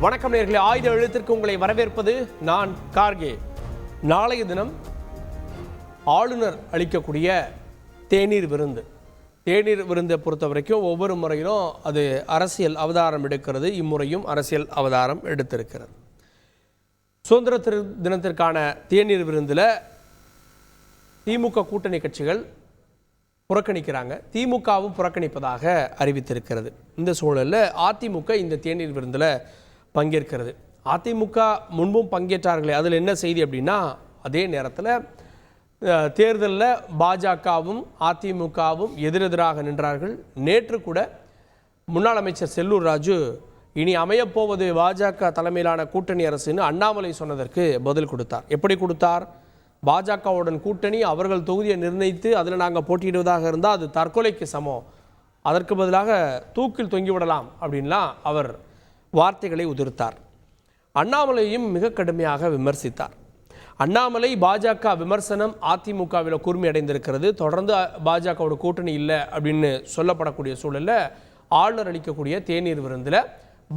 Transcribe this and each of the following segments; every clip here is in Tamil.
வணக்கம் நேயர்களே, ஆயுத எழுத்திற்கு உங்களை வரவேற்பது நான் கார்கே. நாளைய தினம் ஆளுநர் அளிக்கக்கூடிய தேநீர் விருந்தை பொறுத்த வரைக்கும் ஒவ்வொரு முறையிலும் அது அரசியல் அவதாரம் எடுக்கிறது. இம்முறையும் அரசியல் அவதாரம் எடுத்திருக்கிறது. சுதந்திர தினத்திற்கான தேநீர் விருந்தில் திமுக கூட்டணி கட்சிகள் புறக்கணிக்கிறாங்க, திமுகவும் புறக்கணிப்பதாக அறிவித்திருக்கிறது. இந்த சூழலில் அதிமுக இந்த தேநீர் விருந்தில் பங்கேற்கிறது. அதிமுக முன்பும் பங்கேற்றார்களே, அதில் என்ன செய்தி அப்படின்னா, அதே நேரத்தில் தேர்தலில் பாஜகவும் அதிமுகவும் எதிரெதிராக நின்றார்கள். நேற்று கூட முன்னாள் அமைச்சர் செல்லூர் ராஜு இனி அமையப்போவது பாஜக தலைமையிலான கூட்டணி அரசுன்னு அண்ணாமலை சொன்னதற்கு பதில் கொடுத்தார். எப்படி கொடுத்தார்? பாஜகவுடன் கூட்டணி, அவர்கள் தொகுதியை நிர்ணயித்து அதில் நாங்கள் போட்டியிடுவதாக இருந்தால் அது தற்கொலைக்கு சமம், அதற்கு பதிலாக தூக்கில் தொங்கிவிடலாம் அப்படின்லாம் அவர் வார்த்தைகளை உதிர்த்தார். அண்ணாமலையும் மிக கடுமையாக விமர்சித்தார். அண்ணாமலை பாஜக விமர்சனம் அதிமுகவில் கூர்மை அடைந்திருக்கிறது. தொடர்ந்து பாஜகவோட கூட்டணி இல்லை அப்படின்னு சொல்லப்படக்கூடிய சூழலில் ஆளுநர் அளிக்கக்கூடிய தேநீர் விருந்தில்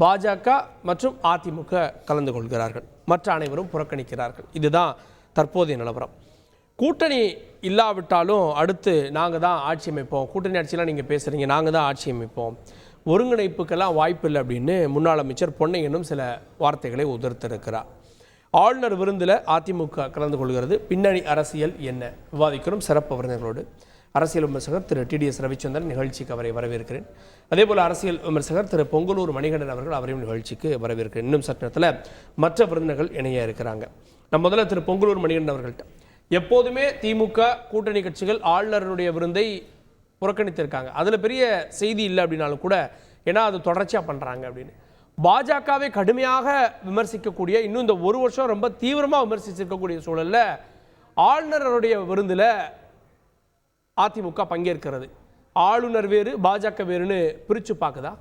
பாஜக மற்றும் அதிமுக கலந்து கொள்கிறார்கள், மற்ற அனைவரும் புறக்கணிக்கிறார்கள். இதுதான் தற்போதைய நிலவரம். கூட்டணி இல்லாவிட்டாலும் அடுத்து நாங்கள் தான் ஆட்சி அமைப்போம், கூட்டணி ஆட்சியெலாம் நீங்கள் பேசுகிறீங்க, நாங்கள் தான் ஆட்சி அமைப்போம், ஒருங்கிணைப்புக்கெல்லாம் வாய்ப்பு இல்லை அப்படின்னு முன்னாள் அமைச்சர் பொன்னையனும் சில வார்த்தைகளை உதிர்த்திருக்கிறார். ஆளுநர் விருந்தில் அதிமுக கலந்து கொள்கிறது. பின்னணி அரசியல் என்ன விவாதிக்கிறோம் சிறப்பு விருந்தினர்களோடு. அரசியல் விமர்சகர் திரு TDS ரவிச்சந்திரன், நிகழ்ச்சிக்கு அவரை வரவேற்கிறேன். அதேபோல் அரசியல் விமர்சகர் திரு பொங்கலூர் மணிகண்டன் அவர்கள், அவரையும் நிகழ்ச்சிக்கு வரவேற்கிறேன். இன்னும் சற்று நேரத்தில் மற்ற விருந்தினர்கள் இணைய இருக்கிறாங்க. நம்ம முதல்ல திரு பொங்கலூர் மணிகண்டன் அவர்கள்ட்ட, எப்போதுமே திமுக கூட்டணி கட்சிகள் ஆளுநருடைய விருந்தை புறக்கணித்திருக்காங்க, அதில் பெரிய செய்தி இல்லை அப்படின்னாலும் கூட, ஏன்னா அது தொடர்ச்சியாக பண்ணுறாங்க அப்படின்னு. பாஜகவை கடுமையாக விமர்சிக்கக்கூடிய, இன்னும் இந்த ஒரு வருஷம் ரொம்ப தீவிரமாக விமர்சிச்சிருக்கக்கூடிய சூழலில் ஆளுநருடைய விருந்தில் அதிமுக பங்கேற்கிறது. ஆளுநர் வேறு பாஜக வேறுன்னு பிரிச்சு பார்க்குதா?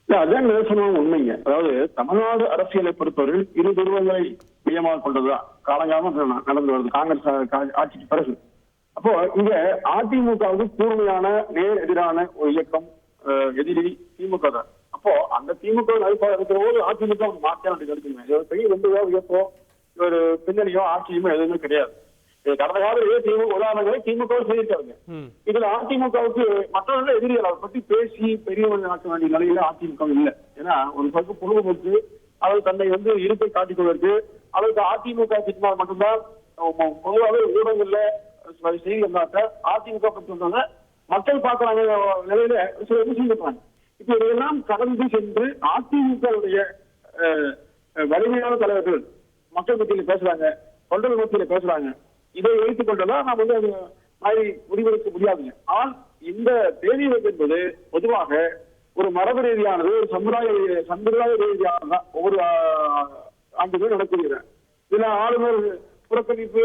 அதான் நிதர்சனமான உண்மைங்க. அதாவது தமிழ்நாடு அரசியலை பொறுத்தவரை இரு துருவங்களை மையமாக கொண்டதுதான் காலங்காலமாக நடந்து வருது காங்கிரஸ் ஆட்சிக்கு பிறகு. அப்போ இங்க அதிமுகவுக்கு கூர்மையான நேர் எதிரான ஒரு இயக்கம், எதிரி திமுக தான். அப்போ அந்த திமுக இருக்கிற போது அதிமுக மாற்றம் கிடைக்குங்க. பெரிய ரெண்டு வியப்போ ஒரு பின்னணியோ ஆட்சியுமோ எதுவுமே கிடையாது. கடந்த கால திமுக உதாரணங்களை திமுக செய்திருக்காங்க. இதுல அதிமுகவுக்கு மற்றவர்கள் எதிரிகள் அதை பத்தி பேசி பெரியவர்கள் ஆக்க வேண்டிய நிலையில அதிமுக இல்லை. ஏன்னா ஒரு பக்கம் பொழுதுபோக்கு, அவர் தன்னை இருப்பை காட்டிக் கொள்வதற்கு அதற்கு அதிமுக சின்னால் மட்டும்தான் பொதுவாகவே ஊடகங்கள்ல செய்தி வந்தாக்க அதிமுக பற்றி வந்தாங்க மக்கள் பார்க்கறாங்க நிலையில சில விஷயம் இருப்பாங்க. இப்ப இதையெல்லாம் கடந்து சென்று அதிமுகவுடைய வலிமையான தலைவர்கள் மக்கள் மத்தியில பேசுறாங்க, தொண்டர்கள் மத்தியில பேசுறாங்க. இதை வைத்துக் கொண்டதான் நாம் அது மாதிரி முடிவெடுக்க முடியாதுங்க. ஆனால் இந்த தேநீர் என்பது பொதுவாக ஒரு மரபு ரீதியானது, ஒரு சம்பிரதாய ரீதியானது ஒவ்வொரு ஆண்டுகளும் நடக்கிறது. இதுல ஆளுநர் புறக்கணிப்பு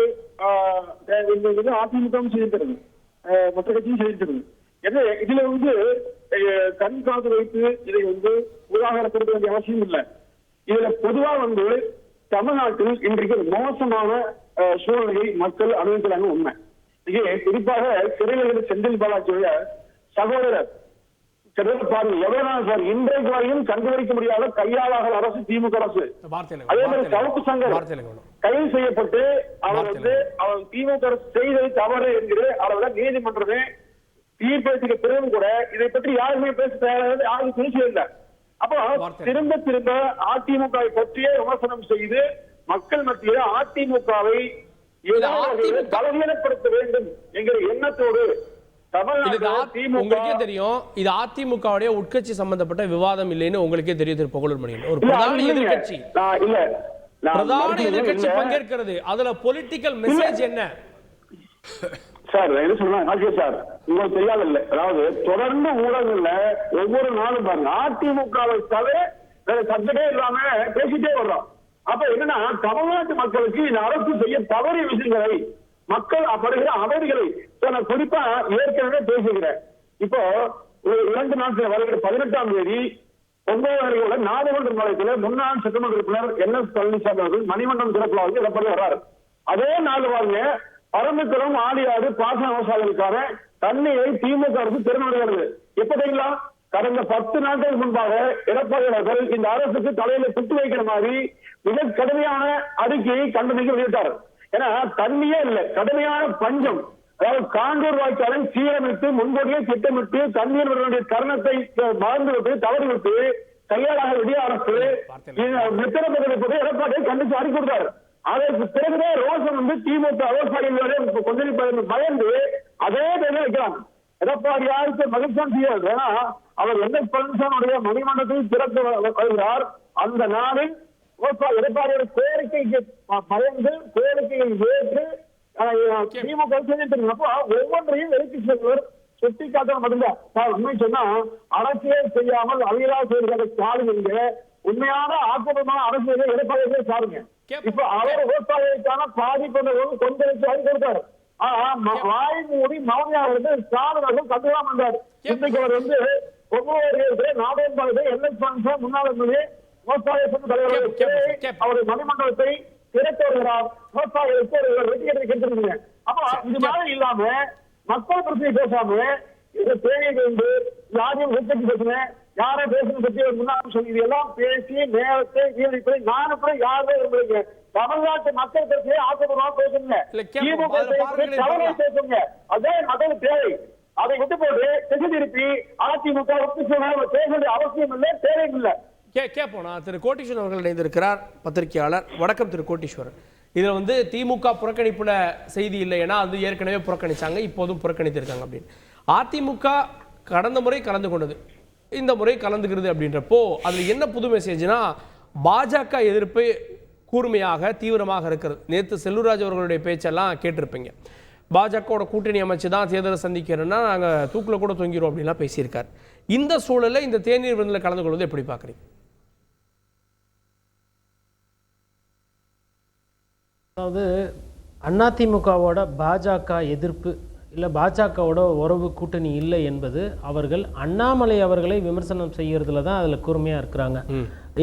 அதிமுக செய்திருக்கிறது, மற்ற கட்சியும் செய்திருக்கிறது. எனவே இதுல கண் காது வைத்து இதை உதாரணப்படுத்த வேண்டிய அவசியம் இல்லை. இதுல பொதுவா தமிழ்நாட்டில் இன்றைக்கு மோசமான சூழ்நிலையை மக்கள் அனுபவிக்கிறாங்க உண்மை. இங்கே குறிப்பாக சிறையில் செந்தில் பாலாஜியுடைய சகோதரர் பாருங்க எவ்வளவு சார் இன்றைக்கு வரையும் கண்டுபிடிக்க முடியாத கையாளாக அரசு திமுக அரசு. அதே மாதிரி சவுக்கு சங்கர் கைது செய்யப்பட்டு அவர் திமுக அரசு செய்தது தவறு என்கிற அளவுல நீதிமன்றமே தீர்ப்பளிக்க பிறகு கூட இதை பற்றி யாருமே பேச தயாராக யாரும் பேசவில்லை. அப்போ திரும்ப அதிமுகவை பற்றியே விமர்சனம் செய்து மக்கள் மத்தியில் அதிமுகவை பலவீனப்படுத்த வேண்டும் என்கிற எண்ணத்தோடு உங்களுக்கே தெரியும், இது அதிமுகவுடைய உட்கட்சி சம்பந்தப்பட்ட விவாதம் இல்லைன்னு உங்களுக்கே தெரியும் திரு பொங்கலூர் மணியன். ஒரு பிரதான எதிர்கட்சி பங்கேற்கிறது, அதுல பொலிட்டிக்கல் மெசேஜ் என்ன சார்? என்ன சொல்றாங்க சார், உங்களுக்கு தெரியாது இல்லை. அதாவது தொடர்ந்து ஊடகங்கள்ல ஒவ்வொரு நாளும் பாருங்க அதிமுகவை தவிர சப்ஜெக்டே இல்லாம பேசிட்டே வர்றோம். அப்ப என்னன்னா தமிழ்நாட்டு மக்களுக்கு இந்த அரசு செய்ய தவறிய விஷயங்களை மக்கள் படுகிற அவதிகளை நான் குறிப்பா ஏற்கனவே பேசுகிறேன். இப்போ ஒரு 2 நாட்கள் வருகிற 18ஆம் தேதி 9 நாடாளுமன்ற நிலையத்தில் முன்னாள் சட்டமன்ற உறுப்பினர் NS பழனிசாமி அவர்கள் மணிமண்டபம் திறப்பு இடப்படி வர்றாரு. அதே நாள் பாருங்க பரமக்குளம் ஆடியாறு பாசன விவசாயிகளுக்கான தண்ணீரை திமுக அரசு திறனடைகிறது. எப்ப தெரியுங்களா? கடந்த 10 நாட்களுக்கு முன்பாக எடப்பாடி அவர்கள் இந்த அரசுக்கு தலையில குத்து வைக்கிற மாதிரி மிக கடுமையான அறிக்கையை கண்டனைக்கு வெளியிட்டார். ஏன்னா தண்ணியே இல்லை, கடுமையான பஞ்சம். அதாவது காண்டூர் வாய்க்காலை சீரமைத்து முன்கூட்டியே திட்டமிட்டு தண்ணீர் வருவதற்கான தருணத்தை மறந்துவிட்டு தவறிவிட்டு கையாளாக விடிய அரசு நித்திரப்பதை எடப்பாடியை கண்டித்து அறிக்கை கொடுத்தார். அதற்கு பிறகுதான் ரோஷன் வந்து திமுக விவசாயிகளுடைய கொந்தளிப்பதற்கு பயந்து அதே கையில வைக்கிறாங்க. எடப்பாடியாருக்கு மகிழ்ச்சி செய்யாது. ஏன்னா அவர் என் பழனிசாமியுடைய மணிமண்டலத்தில் திறந்து வருகிறார். அந்த நாளில் எடப்பாடியோட கோரிக்கைக்கு பயந்து கோரிக்கையை ஏற்று திமுக செஞ்சிருக்கப்போ ஒவ்வொன்றையும் வெறுக்கி செல்வர் சுட்டி காட்ட மட்டும்தான். உண்மை சொன்னா அரசியல் செய்யாமல் அவையிலா செய்கிற ஸ்டாலின் என்கிற உண்மையான ஆக்கப்பூர்வமான அரசியலை எடப்பாடியே சாருங்க. இப்ப அவர் விவசாயிகளுக்கான பாதிப்பு கொஞ்சம் கொடுத்தாரு. வாய் மூடி மௌனியாக இருந்து ஸ்டாலின் அவர்கள் கண்டுதான் வந்தார். இன்னைக்கு அவர் வந்து ஒவ்வொரு நாடாளுமன்ற என்எஸ் முன்னாள் விவசாய தலைவர் அவருடைய மணிமண்டலத்தை திறக்க வருகிறார். விவசாயிகளுக்கு ஒரு வெற்றியை கிடைச்சிருக்கீங்க. அப்ப இது மாதிரி இல்லாம மக்கள் பிரச்சனை பேசாம இந்த தேவையை வந்து யாரையும் உற்பத்தி பேசுனேன் யாரை பேசுறது பற்றி முன்னாள் சொல்லி இதெல்லாம் பேசி நேரத்தை வீழ்ச்சி நானும் கூட யாருமே விரும்புறீங்க. தமிழ்நாட்டு மக்கள் பிரச்சனையை ஆக்கப்பூர்வமா பேசுங்க, திமுக தவறை பேசுங்க. அதே மக்கள் தேவை. அதை விட்டு போட்டு திசை திருப்பி அதிமுக பேச வேண்டிய அவசியம் இல்லை, தேவையும் இல்லை. கேட்போம். திரு கோட்டீஸ்வரன் அவர்கள் இணைந்திருக்கிறார், பத்திரிகையாளர். வணக்கம் திரு கோட்டீஸ்வரன். இதில் வந்து திமுக புறக்கணிப்புல செய்தி இல்லை, ஏன்னா அது ஏற்கனவே புறக்கணிச்சாங்க, இப்போதும் புறக்கணித்திருக்காங்க அப்படின்னு. அதிமுக கடந்த முறை கலந்து கொண்டது, இந்த முறை கலந்துக்கிறது அப்படின்றப்போ அதில் என்ன புது மெசேஜ்னா பாஜக எதிர்ப்பு கூர்மையாக தீவிரமாக இருக்கிறது. நேற்று செல்லூர்ராஜ் அவர்களுடைய பேச்செல்லாம் கேட்டிருப்பீங்க. பாஜகவோட கூட்டணி அமைச்சு தான் தேர்தலை சந்திக்கிறோன்னா நாங்கள் தூக்கில் கூட தொங்கிடுவோம் அப்படின்லாம் பேசியிருக்கார். இந்த சூழலில் இந்த தேநீர் விருந்தில் கலந்து கொள்வது எப்படி பார்க்குறீங்க? அதாவது அதிமுகவோட பாஜக எதிர்ப்பு இல்லை பாஜகவோட உறவு கூட்டணி இல்லை என்பது அவர்கள் அண்ணாமலை அவர்களை விமர்சனம் செய்யறதுல தான் அதில் கூர்மையாக இருக்கிறாங்க.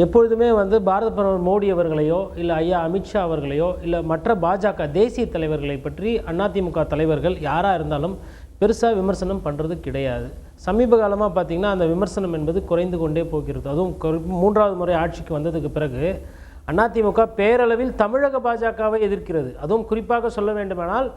எப்பொழுதுமே வந்து பாரத பிரதமர் மோடி அவர்களையோ இல்லை ஐயா அமித்ஷா அவர்களையோ இல்லை மற்ற பாஜக தேசிய தலைவர்களை பற்றி அதிமுக தலைவர்கள் யாராக இருந்தாலும் பெருசாக விமர்சனம் பண்ணுறது கிடையாது. சமீப காலமாக பார்த்திங்கன்னா அந்த விமர்சனம் என்பது குறைந்து கொண்டே போகிறது. அதுவும் 3வது முறை ஆட்சிக்கு வந்ததுக்கு பிறகு அதிமுக பேரளவில் தமிழக பாஜகவை எதிர்க்கிறது. அதுவும் குறிப்பாக சொல்ல வேண்டுமானால்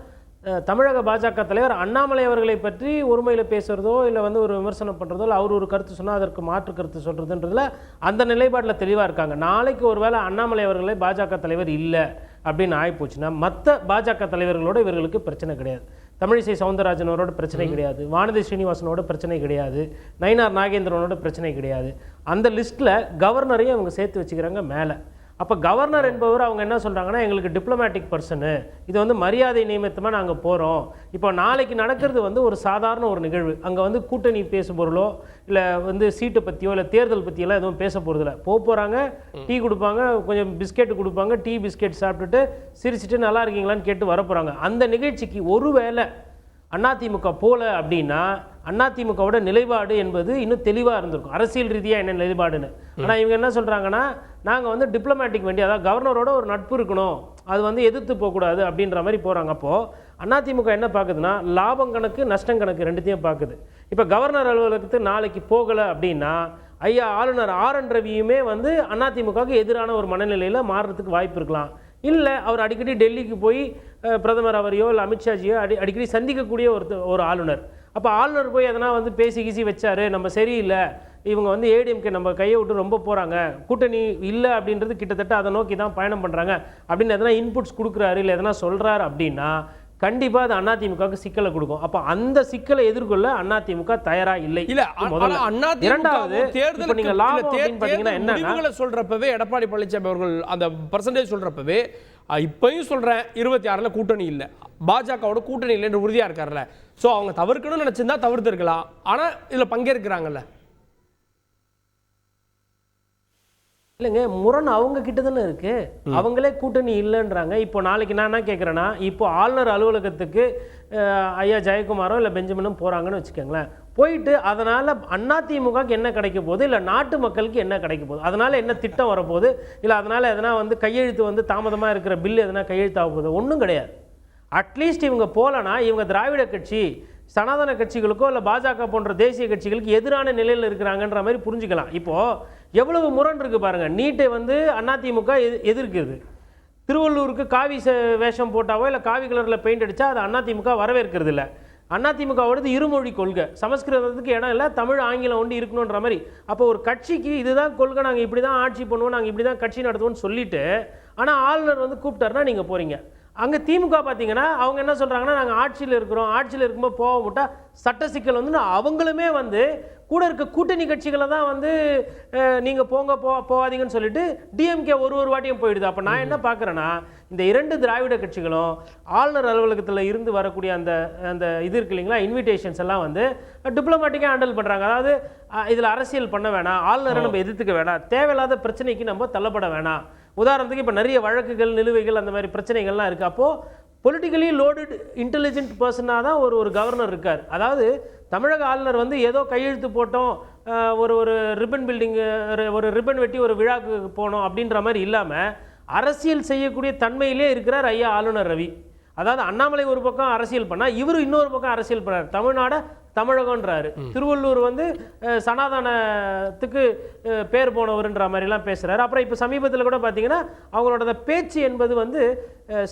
தமிழக பாஜக தலைவர் அண்ணாமலை அவர்களை பற்றி ஒருமையில் பேசுகிறதோ இல்லை வந்து ஒரு விமர்சனம் பண்ணுறதோ இல்லை அவர் ஒரு கருத்து சொன்னால் அதற்கு மாற்று கருத்து சொல்கிறதுன்றதுல அந்த நிலைப்பாட்டில் தெளிவாக இருக்காங்க. நாளைக்கு ஒரு வேளை அண்ணாமலை அவர்களே பாஜக தலைவர் இல்லை அப்படின்னு ஆகிப்போச்சுன்னா மற்ற பாஜக தலைவர்களோடு இவர்களுக்கு பிரச்சனை கிடையாது. தமிழிசை சவுந்தரராஜன் அவரோட பிரச்சனை கிடையாது, வானதி ஸ்ரீனிவாசனோட பிரச்சனை கிடையாது, நயினார் நாகேந்திரனோட பிரச்சனை கிடையாது. அந்த லிஸ்ட்டில் கவர்னரையும் அவங்க சேர்த்து வச்சுக்கிறாங்க மேலே. அப்போ கவர்னர் என்பவர் அவங்க என்ன சொல்கிறாங்கன்னா எங்களுக்கு டிப்ளமேட்டிக் பர்சனு, இது வந்து மரியாதை நியமித்தமாக நாங்கள் போகிறோம். இப்போ நாளைக்கு நடக்கிறது வந்து ஒரு சாதாரண ஒரு நிகழ்வு. அங்கே வந்து கூட்டணி பேச பொருளோ இல்லை வந்து சீட்டை பற்றியோ இல்லை தேர்தல் பற்றியெல்லாம் எதுவும் பேச போகிறதில்ல. போகிறாங்க, டீ கொடுப்பாங்க, கொஞ்சம் பிஸ்கெட் கொடுப்பாங்க, டீ பிஸ்கெட் சாப்பிட்டுட்டு சிரிச்சுட்டு நல்லா இருக்கீங்களான்னு கேட்டு வர போகிறாங்க. அந்த நிகழ்ச்சிக்கு ஒருவேளை அதிமுக போல அப்படின்னா அதிமுகவோட நிலைப்பாடு என்பது இன்னும் தெளிவாக இருந்திருக்கும், அரசியல் ரீதியாக என்ன நிலைப்பாடுன்னு. ஆனால் இவங்க என்ன சொல்கிறாங்கன்னா நாங்கள் வந்து டிப்ளமேட்டிக் வேண்டி அதாவது கவர்னரோட ஒரு நட்பு இருக்கணும், அது வந்து எதிர்த்து போகக்கூடாது அப்படின்ற மாதிரி போகிறாங்க. அப்போது அதிமுக என்ன பார்க்குதுன்னா லாபம் கணக்கு நஷ்டம் கணக்கு ரெண்டுத்தையும் பார்க்குது. இப்போ கவர்னர் அலுவலகத்துக்கு நாளைக்கு போகலை அப்படின்னா ஐயா ஆளுநர் RN ரவியுமே வந்து அதிமுகவுக்கு எதிரான ஒரு மனநிலையில் மாறுறதுக்கு வாய்ப்பு இருக்கலாம். இல்லை அவர் அடிக்கடி டெல்லிக்கு போய் பிரதமர் அவரையோ இல்லை அமித்ஷாஜியோ அடிக்கடி சந்திக்கக்கூடிய ஒரு ஆளுநர். அப்போ ஆளுநர் போய் எதனா வந்து பேசி கீசி வச்சாரு, நம்ம சரியில்லை, இவங்க வந்து ஏடிஎம்கே நம்ம கையை விட்டு ரொம்ப போகிறாங்க, கூட்டணி இல்லை அப்படின்றது கிட்டத்தட்ட அதை நோக்கி தான் பயணம் பண்ணுறாங்க அப்படின்னு எதனா இன்புட்ஸ் கொடுக்குறாரு இல்லை எதனா சொல்கிறாரு அப்படின்னா கண்டிப்பாக அது அதிமுகவுக்கு சிக்கலை கொடுக்கும். அப்போ அந்த சிக்கலை எதிர்கொள்ள அதிமுக தயாராக இல்லை. இரண்டாவது நீங்க சொல்றப்பவே எடப்பாடி பழனிசாமி அவர்கள் அந்த பர்சன்டேஜ் சொல்றப்பவே இப்பயும் சொல்றேன் 26ல கூட்டணி இல்லை, பாஜகவோட கூட்டணி இல்லை என்று உறுதியா இருக்காருல்ல. ஸோ அவங்க தவிர்க்கணும்னு நினைச்சிருந்தா தவிர்த்து இருக்கலாம், ஆனா இதுல பங்கேற்கிறாங்கல்ல. இல்லைங்க, முரண் அவங்க கிட்ட தானே இருக்கு, அவங்களே கூட்டணி இல்லைன்றாங்க. இப்போ நாளைக்கு நான் என்ன கேட்குறேன்னா இப்போ ஆளுநர் அலுவலகத்துக்கு ஐயா ஜெயக்குமாரோ இல்லை பெஞ்சமினும் போகிறாங்கன்னு வச்சுக்கோங்களேன். போயிட்டு அதனால் அதிமுகவுக்கு என்ன கிடைக்க போகுது, இல்லை நாட்டு மக்களுக்கு என்ன கிடைக்க போகுது, அதனால் என்ன திட்டம் வரப்போகுது, இல்லை அதனால் எதனா வந்து கையெழுத்து வந்து தாமதமாக இருக்கிற பில்லு எதனா கையெழுத்தாக போகுது, ஒன்றும் கிடையாது. அட்லீஸ்ட் இவங்க போகலன்னா இவங்க திராவிட கட்சி சனாதன கட்சிகளுக்கோ இல்லை பாஜக போன்ற தேசிய கட்சிகளுக்கு எதிரான நிலையில் இருக்கிறாங்கன்ற மாதிரி புரிஞ்சுக்கலாம். இப்போது எவ்வளவு முரண் இருக்குது பாருங்கள். நீட்டை வந்து அதிமுக எதிர்க்குது. திருவள்ளூருக்கு காவி வேஷம் போட்டாவோ இல்லை காவி கலரில் பெயிண்ட் அடித்தா அது அதிமுக வரவேற்கிறது இல்லை. அதிமுகவோடது இருமொழி கொள்கை, சமஸ்கிருதத்துக்கு இடம் இல்லை, தமிழ் ஆங்கிலம் ஒன்று இருக்கணுன்ற மாதிரி. அப்போ ஒரு கட்சிக்கு இதுதான் கொள்கை, நாங்கள் இப்படி தான் ஆட்சி பண்ணுவோம், நாங்கள் இப்படி தான் கட்சி நடத்துவோம்னு சொல்லிட்டு, ஆனால் ஆளுநர் வந்து கூப்பிட்டாருன்னா நீங்கள் போகிறீங்க. அங்கே திமுக பார்த்தீங்கன்னா அவங்க என்ன சொல்கிறாங்கன்னா, நாங்கள் ஆட்சியில் இருக்கிறோம், ஆட்சியில் இருக்கும்போது போக விட்டால் சட்ட சிக்கல் வந்து அவங்களுமே வந்து கூட இருக்க கூட்டணி கட்சிகளை தான் வந்து நீங்கள் போகாதீங்கன்னு சொல்லிட்டு டிஎம்கே ஒரு வாட்டியும் போயிடுது. அப்போ நான் என்ன பார்க்குறேன்னா, இந்த 2 திராவிட கட்சிகளும் ஆளுநர் அலுவலகத்தில் இருந்து வரக்கூடிய அந்த இது இருக்கு இல்லைங்களா, இன்விடேஷன்ஸ் எல்லாம் வந்து டிப்ளமேட்டிக்காக ஹேண்டில் பண்ணுறாங்க. அதாவது இதில் அரசியல் பண்ண வேணாம், ஆளுநரை நம்ம எதிர்த்துக்க வேணாம், தேவையில்லாத பிரச்சனைக்கு நம்ம தள்ளப்பட வேணாம். உதாரணத்துக்கு இப்போ நிறைய வழக்குகள், நிலுவைகள், அந்த மாதிரி பிரச்சனைகள்லாம் இருக்குது. அப்போது பொலிட்டிக்கலி லோடட் இன்டெலிஜென்ட் பர்சனாக தான் ஒரு கவர்னர் இருக்கார். அதாவது தமிழக ஆளுநர் வந்து ஏதோ கையெழுத்து போட்டோம், ஒரு ரிப்பன் பில்டிங், ஒரு ரிப்பன் வெட்டி ஒரு விழாவுக்கு போனோம் அப்படின்ற மாதிரி இல்லாமல் அரசியல் செய்யக்கூடிய தன்மையிலே இருக்கிறார் ஐயா ஆளுநர் ரவி. அதாவது அண்ணாமலை ஒரு பக்கம் அரசியல் பண்ணால் இவர் இன்னொரு பக்கம் அரசியல் பண்ணார். தமிழ்நாட தமிழகன்றாரு. திருவள்ளூர் வந்து சனாதனத்துக்கு பேர் போனவர்ன்ற மாதிரிலாம் பேசுகிறாரு. அப்புறம் இப்போ சமீபத்தில் கூட பார்த்தீங்கன்னா அவங்களோட பேச்சு என்பது வந்து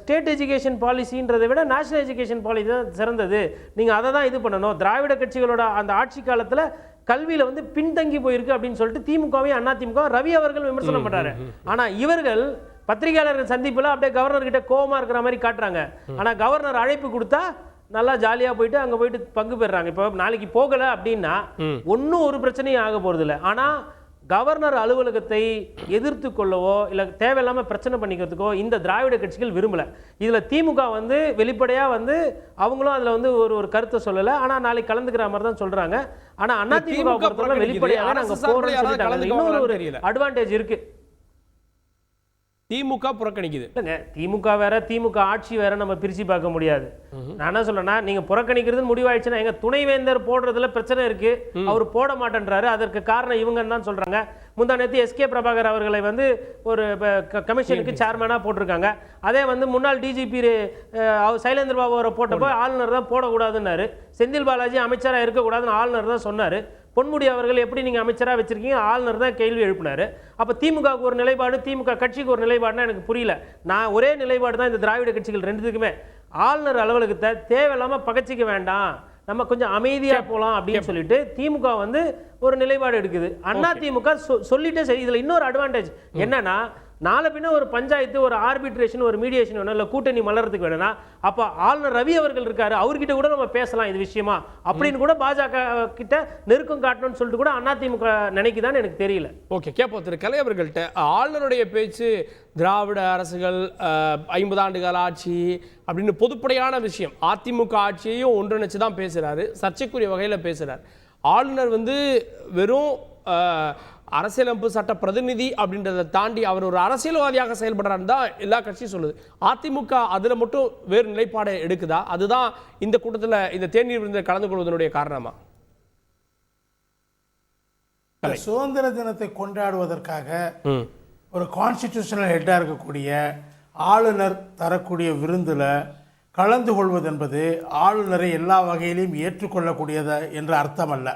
ஸ்டேட் எஜுகேஷன் பாலிசின்றதை விட நேஷனல் எஜுகேஷன் பாலிசி தான் சிறந்தது, நீங்கள் அதை தான் இது பண்ணணும், திராவிட கட்சிகளோட அந்த ஆட்சி காலத்தில் கல்வியில் வந்து பின்தங்கி போயிருக்கு அப்படின்னு சொல்லிட்டு திமுகவையும் அதிமுக ரவி அவர்கள் விமர்சனம் பண்ணுறாரு. ஆனால் இவர்கள் பத்திரிகையாளர்கள் சந்திப்பில் அப்படியே கவர்னர்கிட்ட கோவமாக இருக்கிற மாதிரி காட்டுறாங்க. ஆனால் கவர்னர் அழைப்பு கொடுத்தா நல்லா ஜாலியாக போயிட்டு அங்கே போயிட்டு பங்கு பெறுறாங்க. இப்போ நாளைக்கு போகலை அப்படின்னா ஒன்றும் ஒரு பிரச்சனையும் ஆக போகிறது இல்லை. ஆனால் கவர்னர் அலுவலகத்தை எதிர்த்து கொள்ளவோ இல்லை தேவையில்லாமல் பிரச்சனை பண்ணிக்கிறதுக்கோ இந்த திராவிட கட்சிகள் விரும்பலை. இதில் திமுக வந்து வெளிப்படையாக வந்து அவங்களும் அதில் வந்து ஒரு கருத்தை சொல்லலை. ஆனால் நாளைக்கு கலந்துக்கிற மாதிரி தான் சொல்கிறாங்க. ஆனால் அதிமுக பொறுத்தவரை வெளிப்படையாக நாங்கள் போகிறோம்னு சொல்லிட்டாங்க. இன்னொரு ஒரு அட்வான்டேஜ் இருக்குது, திமுக புறக்கணிக்குது. இல்லைங்க, திமுக வேற திமுக ஆட்சி வேற நம்ம பிரிச்சு பார்க்க முடியாது. நான் என்ன சொல்றேன்னா, நீங்க புறக்கணிக்கிறது முடிவாயிடுச்சுன்னா எங்க துணைவேந்தர் போடுறதுல பிரச்சனை இருக்கு, அவர் போட மாட்டேன்றாரு, அதற்கு காரணம் இவங்கன்னு தான் சொல்றாங்க. முந்தா நேத்து எஸ்கே பிரபாகர் அவர்களை வந்து ஒரு கமிஷனுக்கு சேர்மனா போட்டிருக்காங்க. அதே வந்து முன்னாள் டிஜிபி சைலேந்திர பாபு அவரை போட்டப்போ ஆளுநர் தான் போடக்கூடாதுன்னாரு. செந்தில் பாலாஜி அமைச்சராக இருக்கக்கூடாதுன்னு ஆளுநர் தான் சொன்னார். பொன்முடி அவர்கள் எப்படி நீங்கள் அமைச்சராக வச்சிருக்கீங்க, ஆளுநர் தான் கேள்வி எழுப்பினார். அப்போ திமுகவுக்கு ஒரு நிலைப்பாடு, திமுக கட்சிக்கு ஒரு நிலைப்பாடுனா எனக்கு புரியல. நான் ஒரே நிலைப்பாடு தான் இந்த திராவிட கட்சிகள் ரெண்டுத்துக்குமே. ஆளுநர் அலுவலகத்தை தேவையில்லாமல் பகச்சிக்க வேண்டாம், நம்ம கொஞ்சம் அமைதியாக போகலாம் அப்படின்னு சொல்லிட்டு திமுக வந்து ஒரு நிலைப்பாடு எடுக்குது. அதிமுக சொல்லிட்டே சரி. இதில் இன்னொரு அட்வான்டேஜ் என்னன்னா, நாளை பின்ன ஒரு பஞ்சாயத்து, ஒரு ஆர்பிட்ரேஷன், ஒரு மீடியேஷன் வேணும், இல்லை கூட்டணி மலர்றதுக்கு வேணும்னா அப்போ ஆளுநர் ரவி அவர்கள் இருக்காரு, அவர்கிட்ட கூட நம்ம பேசலாம் இது விஷயமா அப்படின்னு கூட பாஜக கிட்ட நெருக்கம் காட்டணும்னு சொல்லிட்டு கூட அதிமுக நினைக்குதான்னு எனக்கு தெரியல. ஓகே, கேட்போம் திரு கலை அவர்கள்ட்ட. ஆளுநருடைய பேச்சு திராவிட அரசுகள் 50 ஆண்டு கால ஆட்சி அப்படின்னு பொதுப்படையான விஷயம், அதிமுக ஆட்சியையும் ஒன்றிணைச்சு தான் பேசுகிறாரு, சர்ச்சைக்குரிய வகையில் பேசுகிறார். ஆளுநர் வந்து வெறும் அரசியலமைப்பு சட்ட பிரதிநிதி அப்படின்றத தாண்டி அவர் ஒரு அரசியல்வாதியாக செயல்படுறான்னு தான் எல்லா கட்சியும் சொல்லுது. அதிமுக அதில் மட்டும் வேறு நிலைப்பாடு எடுக்குதா? அதுதான் இந்த கூட்டத்தில் இந்த தேநீர் விருந்தில் கலந்து கொள்வதனுடைய காரணமா? சுதந்திர தினத்தை கொண்டாடுவதற்காக ஒரு கான்ஸ்டிடியூஷனல் ஹெட்டாக இருக்கக்கூடிய ஆளுநர் தரக்கூடிய விருந்தில் கலந்து கொள்வது என்பது ஆளுநரை எல்லா வகையிலையும் ஏற்றுக்கொள்ளக்கூடியது என்ற அர்த்தம் அல்ல.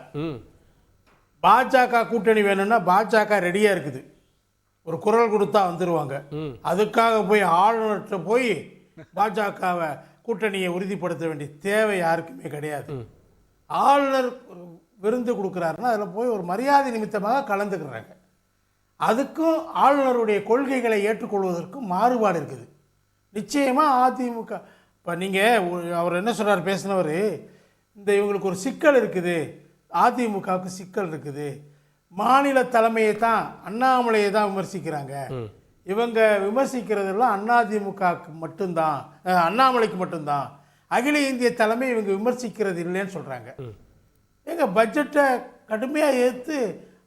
பாஜக கூட்டணி வேணும்னா பாஜக ரெடியாக இருக்குது, ஒரு குரல் கொடுத்தா வந்துடுவாங்க. அதுக்காக போய் ஆளுநர்கிட்ட போய் பாஜகவை கூட்டணியை உறுதிப்படுத்த வேண்டிய தேவை யாருக்குமே கிடையாது. ஆளுநர் விருந்து கொடுக்குறாருன்னா அதில் போய் ஒரு மரியாதை நிமித்தமாக கலந்துக்கிறாங்க. அதுக்கும் ஆளுநருடைய கொள்கைகளை ஏற்றுக்கொள்வதற்கும் மாறுபாடு இருக்குது. நிச்சயமாக அதிமுக இப்போ நீங்கள் அவர் என்ன சொல்கிறார் பேசினவர், இந்த இவங்களுக்கு ஒரு சிக்கல் இருக்குது, அதிமுகவுக்கு சிக்கல் இருக்குது, மாநில தலைமையை தான் அண்ணாமலையை தான் விமர்சிக்கிறாங்க, இவங்க விமர்சிக்கிறதெல்லாம் அதிமுகவுக்கு மட்டும்தான், அண்ணாமலைக்கு மட்டும்தான், அகில இந்திய தலைமை இவங்க விமர்சிக்கிறது இல்லைன்னு சொல்கிறாங்க. எங்கள் பட்ஜெட்டை கடுமையாக எதிர்த்து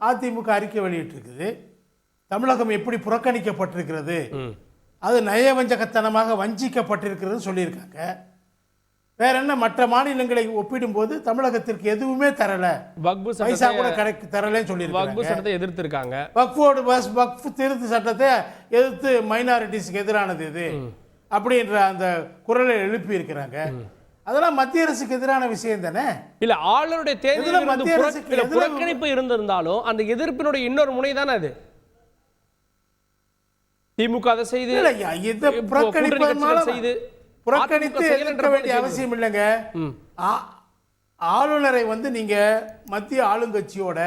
அதிமுக அறிக்கை வெளியிட்டிருக்குது. தமிழகம் எப்படி புறக்கணிக்கப்பட்டிருக்கிறது, அது நயவஞ்சகத்தனமாக வஞ்சிக்கப்பட்டிருக்கிறதுன்னு சொல்லியிருக்காங்க. வேற என்ன, மற்ற மாநிலங்களை ஒப்பிடும்போது தமிழகத்திற்கு எதுவுமே தரல, பைசா கூட தரலன்னு சொல்லியிருக்காங்க. எதிர்த்திருக்காங்க. வக்ஃப் திருத்த சட்டத்தை எதிர்த்து மைனாரிட்டிஸ்க்கு எதிரானது இது அப்படின்ற அந்த குரலை எழுப்பி இருக்கிறாங்க. அதெல்லாம் மத்திய அரசுக்கு எதிரான விஷயம் தானே. இல்ல ஆளுநருடைய இதுல மத்திய அரசுக்கு தேர்தல் புறக்கணிப்பு இருந்திருந்தாலும் அந்த எதிர்ப்பினுடைய இன்னொரு முனை தானே அது. திமுக அதை செய்து புறக்கணித்து எதிர்க்க வேண்டிய அவசியம் இல்லைங்க. ஆளுநரை வந்து நீங்க மத்திய ஆளுங்கட்சியோட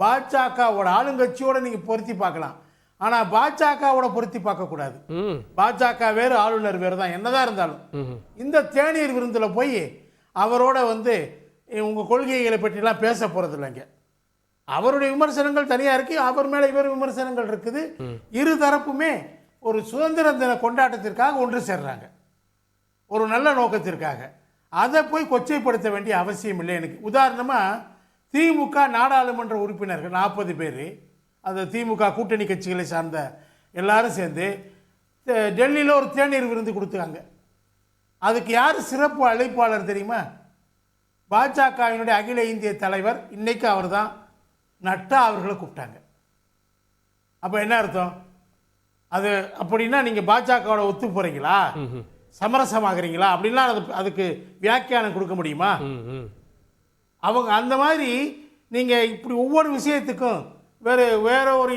பாஜகவோட ஆளுங்கட்சியோட நீங்க பொருத்தி பார்க்கலாம். ஆனா பாஜகவோட பொருத்தி பார்க்க கூடாது. பாஜக வேறு ஆளுநர் வேறு தான் என்னதான் இருந்தாலும். இந்த தேநீர் விருந்துல போய் அவரோட வந்து உங்க கொள்கைகளை பற்றிலாம் பேச போறது இல்லைங்க. அவருடைய விமர்சனங்கள் தனியா இருக்கு, அவர் மேல இவர் விமர்சனங்கள் இருக்குது. இரு தரப்புமே ஒரு சுதந்திர தின கொண்டாட்டத்திற்காக ஒன்று சேர்றாங்க, ஒரு நல்ல நோக்கத்திற்காக. அதை போய் கொச்சைப்படுத்த வேண்டிய அவசியம் இல்லை எனக்கு. உதாரணமா திமுக நாடாளுமன்ற உறுப்பினர்கள் 40 பேர், அந்த திமுக கூட்டணி கட்சிகளை சார்ந்த எல்லாரும் சேர்ந்து டெல்லியில் ஒரு தேநீர் விருந்து கொடுத்தாங்க. அதுக்கு யார் சிறப்பு அழைப்பாளர் தெரியுமா? பாஜகவினுடைய அகில இந்திய தலைவர், இன்னைக்கு அவர் தான், நட்டா அவர்களை கூப்பிட்டாங்க. அப்போ என்ன அர்த்தம்? அது அப்படின்னா நீங்கள் பாஜகவோட ஒத்து போகிறீங்களா, சமரசமாகறீங்களா அப்படின்லாம் அதுக்கு வியாக்கியானம் கொடுக்க முடியுமா? அவங்க அந்த மாதிரி நீங்கள் இப்படி ஒவ்வொரு விஷயத்துக்கும் வேற ஒரு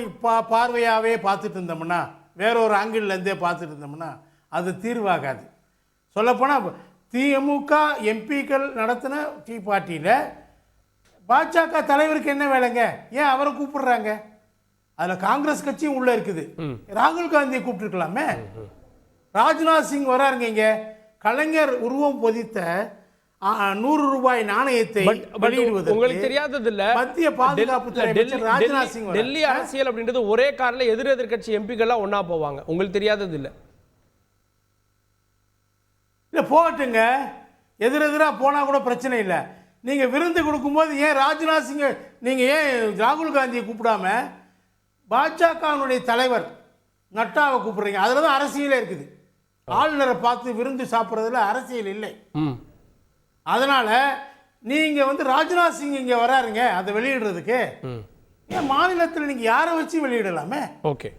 பார்வையாகவே பார்த்துட்டு இருந்தோம்னா, வேற ஒரு ஆங்கிள்லேருந்தே பார்த்துட்டு இருந்தோம்னா அது தீர்வாகாது. சொல்லப்போனால் திமுக எம்பிக்கள் நடத்தின டீ பார்ட்டியில் பாஜக தலைவருக்கு என்ன வேலைங்க? ஏன் அவரை கூப்பிடுறாங்க? அதில் காங்கிரஸ் கட்சியும் உள்ளே இருக்குது. ராகுல் காந்தியை கூப்பிட்டுருக்கலாமே. ராஜ்நாத் சிங் வராருங்க. இங்கே கலைஞர் உருவம் பொதித்த 100 ரூபாய் நாணயத்தை வெளியிடுவது உங்களுக்கு தெரியாதது இல்ல. மத்திய பாதுகாப்பு அமைச்சர் ராஜ்நாத் சிங். டெல்லி அரசியல் அப்படின்றது ஒரே கார்ல எதிர்கட்சி எம்பிக்கள்லாம் ஒன்னா போவாங்க. உங்களுக்கு தெரியாதது இல்ல. இல்லை போகட்டுங்க, எதிரெதிராக போனால் கூட பிரச்சனை இல்லை. நீங்கள் விருந்து கொடுக்கும்போது ஏன் ராஜ்நாத் சிங்கை, நீங்கள் ஏன் ராகுல் காந்தியை கூப்பிடாம பாஜகவினுடைய தலைவர் நட்டாவை கூப்பிடுறீங்க? அதில் தான் அரசியலே இருக்குது. ஆளுநரை பார்த்து விருந்து சாப்பிட்றதுல அரசியல் இல்லை. அதனால நீங்கள் வந்து ராஜ்நாத் சிங் இங்கே வராருங்க அதை வெளியிடுறதுக்கு. ஏன் மாநிலத்தில் நீங்கள் யாரை வச்சு வெளியிடலாமே? ஓகே,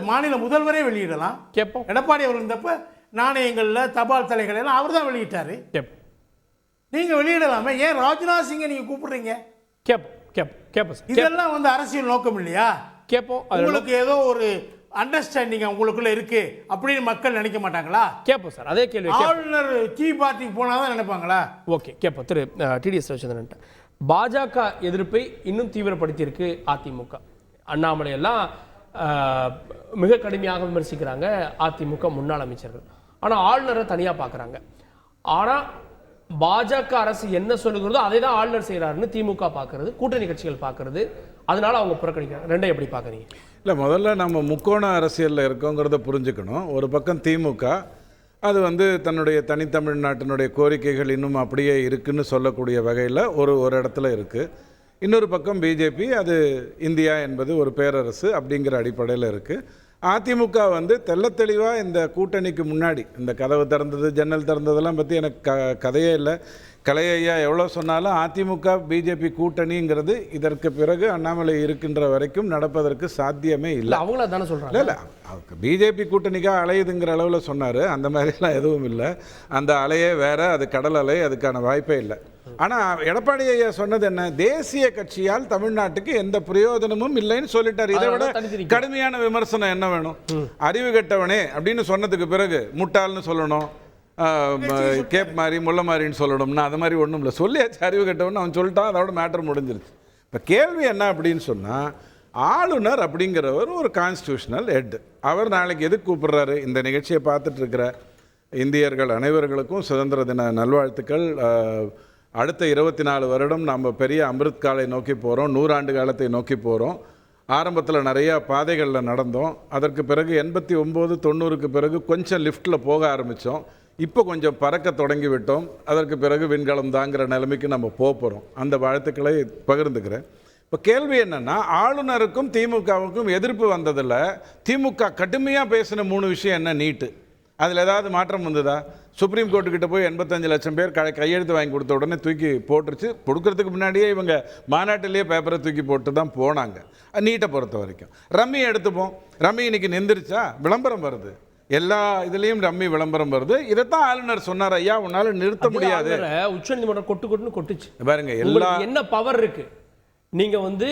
மாநில முதல்வரே வெளியிடலாம். கேட்போம். எடப்பாடி அவர் இருந்தப்ப நாணயங்களில் தபால் தலைகள் எல்லாம் அவர் தான் வெளியிட்டாரு. நீங்க வெளியிடலாமே, ஏன் ராஜ்நாத் சிங்கை நீங்க கூப்பிடுறீங்க? கேப்போம். இதெல்லாம் வந்து அரசியல் நோக்கம் இல்லையா? கேட்போம். உங்களுக்கு ஏதோ ஒரு அண்டர்ஸ்டாண்டிங் உங்களுக்குள்ள இருக்கு அப்படின்னு மக்கள் நினைக்க மாட்டாங்களா? கேட்போம் சார், அதே கேள்வி. ஆளுநர் டீ பார்ட்டிக்கு போனாதான் நினைப்பாங்களா? ஓகே, கேட்போம். திரு டிடிஎஸ் ரவிச்சந்திரன், பாஜக எதிர்ப்பை இன்னும் தீவிரப்படுத்தியிருக்கு அதிமுக. அண்ணாமலை எல்லாம் மிக கடுமையாக விமர்சிக்கிறாங்க அதிமுக முன்னாள் அமைச்சர்கள். ஆனால் ஆளுநரை தனியாக பார்க்குறாங்க. ஆனால் பாஜக அரசு என்ன சொல்லுகிறதோ அதை தான் ஆளுநர் செய்கிறாருன்னு திமுக பார்க்கறது, கூட்டணி கட்சிகள் பார்க்கறது. அதனால அவங்க புறக்கணிக்கிறாங்க. ரெண்டை எப்படி பார்க்குறீங்க? இல்லை, முதல்ல நம்ம முக்கோண அரசியலில் இருக்கோங்கிறத புரிஞ்சுக்கணும். ஒரு பக்கம் திமுக அது வந்து தன்னுடைய தனித்தமிழ்நாட்டினுடைய கோரிக்கைகள் இன்னும் அப்படியே இருக்குன்னு சொல்லக்கூடிய வகையில் ஒரு இடத்துல இருக்குது. இன்னொரு பக்கம் பிஜேபி, அது இந்தியா என்பது ஒரு பேரரசு அப்படிங்கிற அடிப்படையில் இருக்குது. அதிமுக வந்து தெள்ளத்தெளிவாக இந்த கூட்டணிக்கு முன்னாடி இந்த கதவு திறந்தது ஜன்னல் திறந்ததெல்லாம் பற்றி எனக்கு கதையே இல்லை. கலையா எவ்வளோ சொன்னாலும் அதிமுக பிஜேபி கூட்டணிங்கிறது இதற்கு பிறகு அண்ணாமலை இருக்கின்ற வரைக்கும் நடப்பதற்கு சாத்தியமே இல்லை. அவங்கள தானே சொல்கிறாங்க. இல்லை, பிஜேபி கூட்டணிக்காக அலையுதுங்கிற அளவில் சொன்னார். அந்த மாதிரிலாம் எதுவும் இல்லை. அந்த அலையே வேற, அது கடல் அலை, அதுக்கான வாய்ப்பே இல்லை. ஆனால் எடப்பாடி ஐயா சொன்னது என்ன? தேசிய கட்சியால் தமிழ்நாட்டுக்கு எந்த பிரயோஜனமும் இல்லைன்னு சொல்லிட்டார். இதை விட கடுமையான விமர்சனம் என்ன வேணும்? அறிவு கெட்டவனே அப்படின்னு சொன்னதுக்கு பிறகு முட்டாள்னு சொல்லணும், கேப் மாதிரி முல்லை மாதிரின்னு சொல்லணும்னா அது மாதிரி ஒன்றும் இல்லை. சொல்லியாச்சு அறிவு கெட்டவன்னு அவன் சொல்லிட்டான், அதோட மேட்டர் முடிஞ்சிருச்சு. இப்போ கேள்வி என்ன அப்படின்னு சொன்னால், ஆளுநர் அப்படிங்கிறவர் ஒரு கான்ஸ்டியூஷனல் ஹெட். அவர் நாளைக்கு எதுக்கு கூப்பிடுறாரு? இந்த நிகழ்ச்சியை பார்த்துட்டு இருக்கிற இந்தியர்கள் அனைவர்களுக்கும் சுதந்திர தின நல்வாழ்த்துக்கள். அடுத்த 24 வருடம் நம்ம பெரிய அமிர்த் காலை நோக்கி போகிறோம், 100 ஆண்டு காலத்தை நோக்கி போகிறோம். ஆரம்பத்தில் நிறையா பாதைகளில் நடந்தோம். அதற்கு பிறகு 89, 90க்கு பிறகு கொஞ்சம் லிஃப்ட்டில் போக ஆரம்பித்தோம். இப்போ கொஞ்சம் பறக்க தொடங்கி விட்டோம். அதற்கு பிறகு விண்கலம் தாங்கிற நிலைமைக்கு நம்ம போகிறோம். அந்த வாழ்த்துக்களை பகிர்ந்துக்கிறேன். இப்போ கேள்வி என்னென்னா, ஆளுநருக்கும் திமுகவுக்கும் எதிர்ப்பு வந்ததில் திமுக கடுமையாக பேசின 3 விஷயம் என்ன? நீட்டு. அதில் ஏதாவது மாற்றம் வந்ததா? சுப்ரீம் கோர்ட்டுக்கிட்ட போய் 85 லட்சம் பேர் கையெழுத்து வாங்கி கொடுத்த உடனே தூக்கி போட்டுருச்சு. கொடுக்கறதுக்கு முன்னாடியே இவங்க மாநாட்டிலேயே பேப்பரை தூக்கி போட்டு தான் போனாங்க. நீட்டை பொறுத்த வரைக்கும் ரம்மி எடுத்துப்போம். ரம்மி இன்னைக்கு நிந்திருச்சா? விளம்பரம் வருது. எல்லா இதுலயும் ரம்மி விளம்பரம் வருது. இதைத்தான் ஆளுநர் சொன்னார், ஐயா உன்னால நிறுத்த முடியாது. உச்ச நீதிமன்றம் கொட்டுன்னு கொட்டுச்சு பாருங்க. எல்லா என்ன பவர் இருக்கு, நீங்க வந்து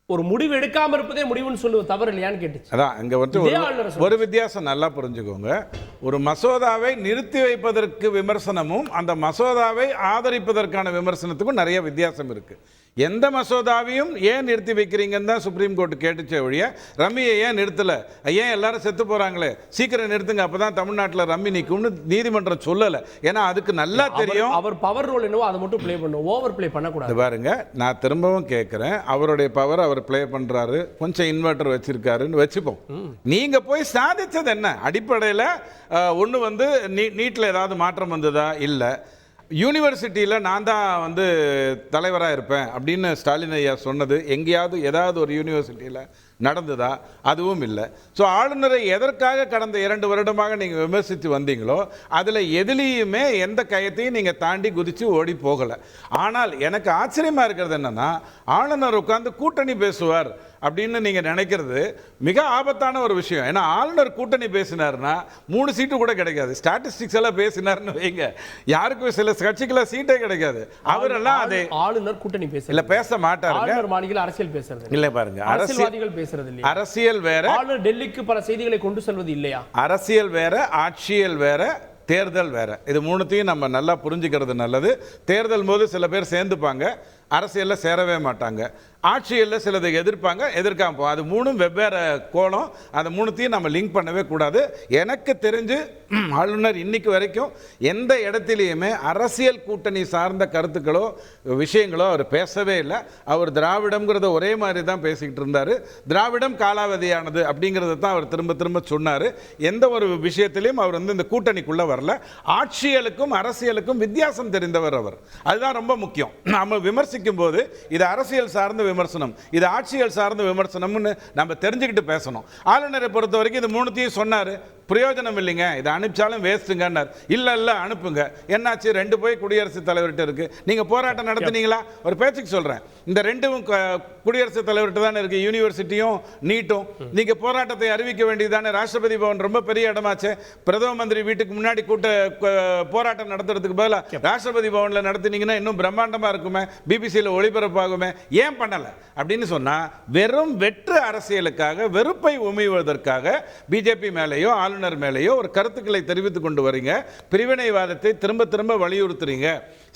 ஒரு முடிவு எடுக்காம இருப்பதே முடிவுன்னு சொல்லுவது தவறு இல்லையான்னு கேட்டுச்சு. அதான் அங்க வந்து ஒரு வித்தியாசம் நல்லா புரிஞ்சுக்கோங்க. ஒரு மசோதாவை நிறுத்தி வைப்பதற்கு விமர்சனமும் அந்த மசோதாவை ஆதரிப்பதற்கான விமர்சனத்துக்கும் நிறைய வித்தியாசம் இருக்கு. எந்த மசோதாவையும் ஏன் நிறுத்தி வைக்கிறீங்கன்னு தான் சுப்ரீம் கோர்ட் கேட்டுச்சே ஒழிய ரம்மியை ஏன் நிறுத்தலை, ஏன் எல்லாரும் செத்து போகிறாங்களே சீக்கிரம் நிறுத்துங்க அப்போ தான் தமிழ்நாட்டில் ரம்மி நிற்கும்னு நீதிமன்றம் சொல்லலை. ஏன்னா அதுக்கு நல்லா தெரியும் அவர் பவர் ரோல் என்னவோ அதை மட்டும் ப்ளே பண்ணும், ஓவர் ப்ளே பண்ணக்கூடாது. பாருங்க, நான் திரும்பவும் கேட்குறேன், அவருடைய பவர் அவர் ப்ளே பண்ணுறாரு, கொஞ்சம் இன்வெர்டர் வச்சிருக்காருன்னு வச்சுப்போம். நீங்கள் போய் சாதித்தது என்ன அடிப்படையில்? ஒன்று வந்து நீட்டில் ஏதாவது மாற்றம் வந்ததா? இல்லை. யூனிவர்சிட்டியில் நான் தான் வந்து தலைவராக இருப்பேன் அப்படின்னு ஸ்டாலின் ஐயா சொன்னது எங்கேயாவது ஏதாவது ஒரு யூனிவர்சிட்டியில் நடந்ததா? அதுவும் இல்லை. ஸோ ஆளுநரை எதற்காக கடந்த 2 வருடமாக நீங்கள் விமர்சித்து வந்தீங்களோ அதில் எதுலேயுமே எந்த கயத்தையும் நீங்கள் தாண்டி குதித்து ஓடி போகலை. ஆனால் எனக்கு ஆச்சரியமாக இருக்கிறது என்னென்னா, ஆளுநர் உட்காந்து கூட்டணி பேசுவார் அப்படின்னு நீங்கள் நினைக்கிறது மிக ஆபத்தான ஒரு விஷயம். ஏன்னா ஆளுநர் கூட்டணி பேசினார்னா 3 சீட்டு கூட கிடைக்காது. ஸ்டாட்டிஸ்டிக்ஸ் எல்லாம் பேசினார்னு வைங்க, யாருக்கும் சில கட்சிக்கெல்லாம் சீட்டே கிடைக்காது. அவரெல்லாம் அதை ஆளுநர் கூட்டணி இல்லை பேச மாட்டாருங்க. மாநில அரசியல் பேசுறது இல்லை. பாருங்க, அரசியல்வாதிகள் பேசுறது இல்லையா? அரசியல் வேற, ஆளுநர் டெல்லிக்கு பல செய்திகளை கொண்டு செல்வது இல்லையா? அரசியல் வேற, ஆட்சியல் வேற, தேர்தல் வேற. இது மூணுத்தையும் நம்ம நல்லா புரிஞ்சுக்கிறது நல்லது. தேர்தல் போது சில பேர் சேர்ந்துப்பாங்க, அரசியலில் சேரவே மாட்டாங்க. ஆட்சியில் சிலதை எதிர்க்காம போகும். அது 3 வெவ்வேறு கோணம். அந்த 3த்தையும் நம்ம லிங்க் பண்ணவே கூடாது. எனக்கு தெரிஞ்சு ஆளுநர் இன்னைக்கு வரைக்கும் எந்த இடத்துலையுமே அரசியல் கூட்டணி சார்ந்த கருத்துக்களோ விஷயங்களோ அவர் பேசவே இல்லை. அவர் திராவிடம்ங்கிறத ஒரே மாதிரி தான் பேசிக்கிட்டு இருந்தார். திராவிடம் காலாவதியானது அப்படிங்கிறத தான் அவர் திரும்ப திரும்ப சொன்னார். எந்த ஒரு விஷயத்திலையும் அவர் வந்து இந்த கூட்டணிக்குள்ளே வரல. ஆட்சியலுக்கும் அரசியலுக்கும் வித்தியாசம் தெரிந்தவர் அவர். அதுதான் ரொம்ப முக்கியம். நம்ம விமர்சிக்கும் போது இது அரசியல் சார்ந்த விமர்சனம், இது ஆட்சியல் சார்ந்த விமர்சனம்னு நம்ம தெரிஞ்சுக்கிட்டு பேசணும். ஆளுநரை பொறுத்த வரைக்கும் இது 3த்தையும் சொன்னார், பிரயோஜனம் இல்லைங்க, இதை அனுப்பிச்சாலும் வேஸ்ட்டுங்கன்னார். இல்லை அனுப்புங்க. என்னாச்சு? 2 போய் குடியரசுத் தலைவர்கிட்ட இருக்கு. நீங்கள் போராட்டம் நடத்துனீங்களா? ஒரு பேச்சுக்கு சொல்கிறேன், இந்த 2ம் குடியரசுத் தலைவர்கிட்ட தானே இருக்கு, யூனிவர்சிட்டியும் நீட்டும். நீங்கள் போராட்டத்தை அறிவிக்க வேண்டியதானே. ராஷ்டிரபதி பவன் ரொம்ப பெரிய இடமாச்சே. பிரதம மந்திரி வீட்டுக்கு முன்னாடி போராட்டம் நடத்துறதுக்கு பதிலாக ராஷ்டிரபதி பவனில் நடத்தினீங்கன்னா இன்னும் பிரம்மாண்டமாக இருக்குமே, பிபிசியில் ஒளிபரப்பாகுமே. ஏன் பண்ணலை அப்படின்னு சொன்னால் வெறும் வெற்று அரசியலுக்காக, வெறுப்பை உமிழ்வதற்காக பிஜேபி மேலேயோ ஆளுநர் மேலேயோ ஒரு கருத்துக்களை தெரிவித்துக் கொண்டு வரீங்க. பிரிவினைவாதத்தை திரும்ப திரும்ப வலியுறுத்துறீங்க.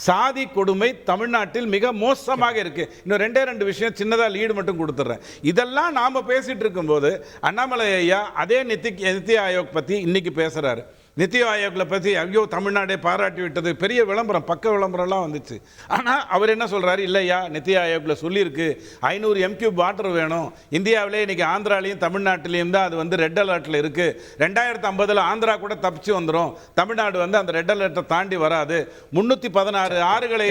சாதி கொடுமை தமிழ்நாட்டில் மிக மோசமாக இருக்கு. இன்னும் 2 விஷயம் சின்னதாக லீடு மட்டும் கொடுத்துட்றேன். இதெல்லாம் நாம பேசிட்டு இருக்கும்போது அண்ணாமலை ஐயா அதே நித்தி ஆயோக் பற்றி இன்னைக்கு பேசுறாரு. நித்தி ஆயோக்கில் பற்றி ஐயோ தமிழ்நாடே பாராட்டி விட்டது, பெரிய விளம்பரம், பக்க விளம்பரம்லாம் வந்துச்சு. ஆனால் அவர் என்ன சொல்கிறாரு, இல்லையா நித்தி ஆயோக்கில் சொல்லியிருக்கு 500 m³ வாட்டர் வேணும். இந்தியாவிலே இன்றைக்கி ஆந்திராலையும் தமிழ்நாட்டிலையும் தான் அது வந்து ரெட் அலர்ட்டில் இருக்குது. 2050 ஆந்திரா கூட தப்பிச்சு வந்துடும். தமிழ்நாடு வந்து அந்த ரெட் அலர்ட்டை தாண்டி வராது. 316 ஆறுகளை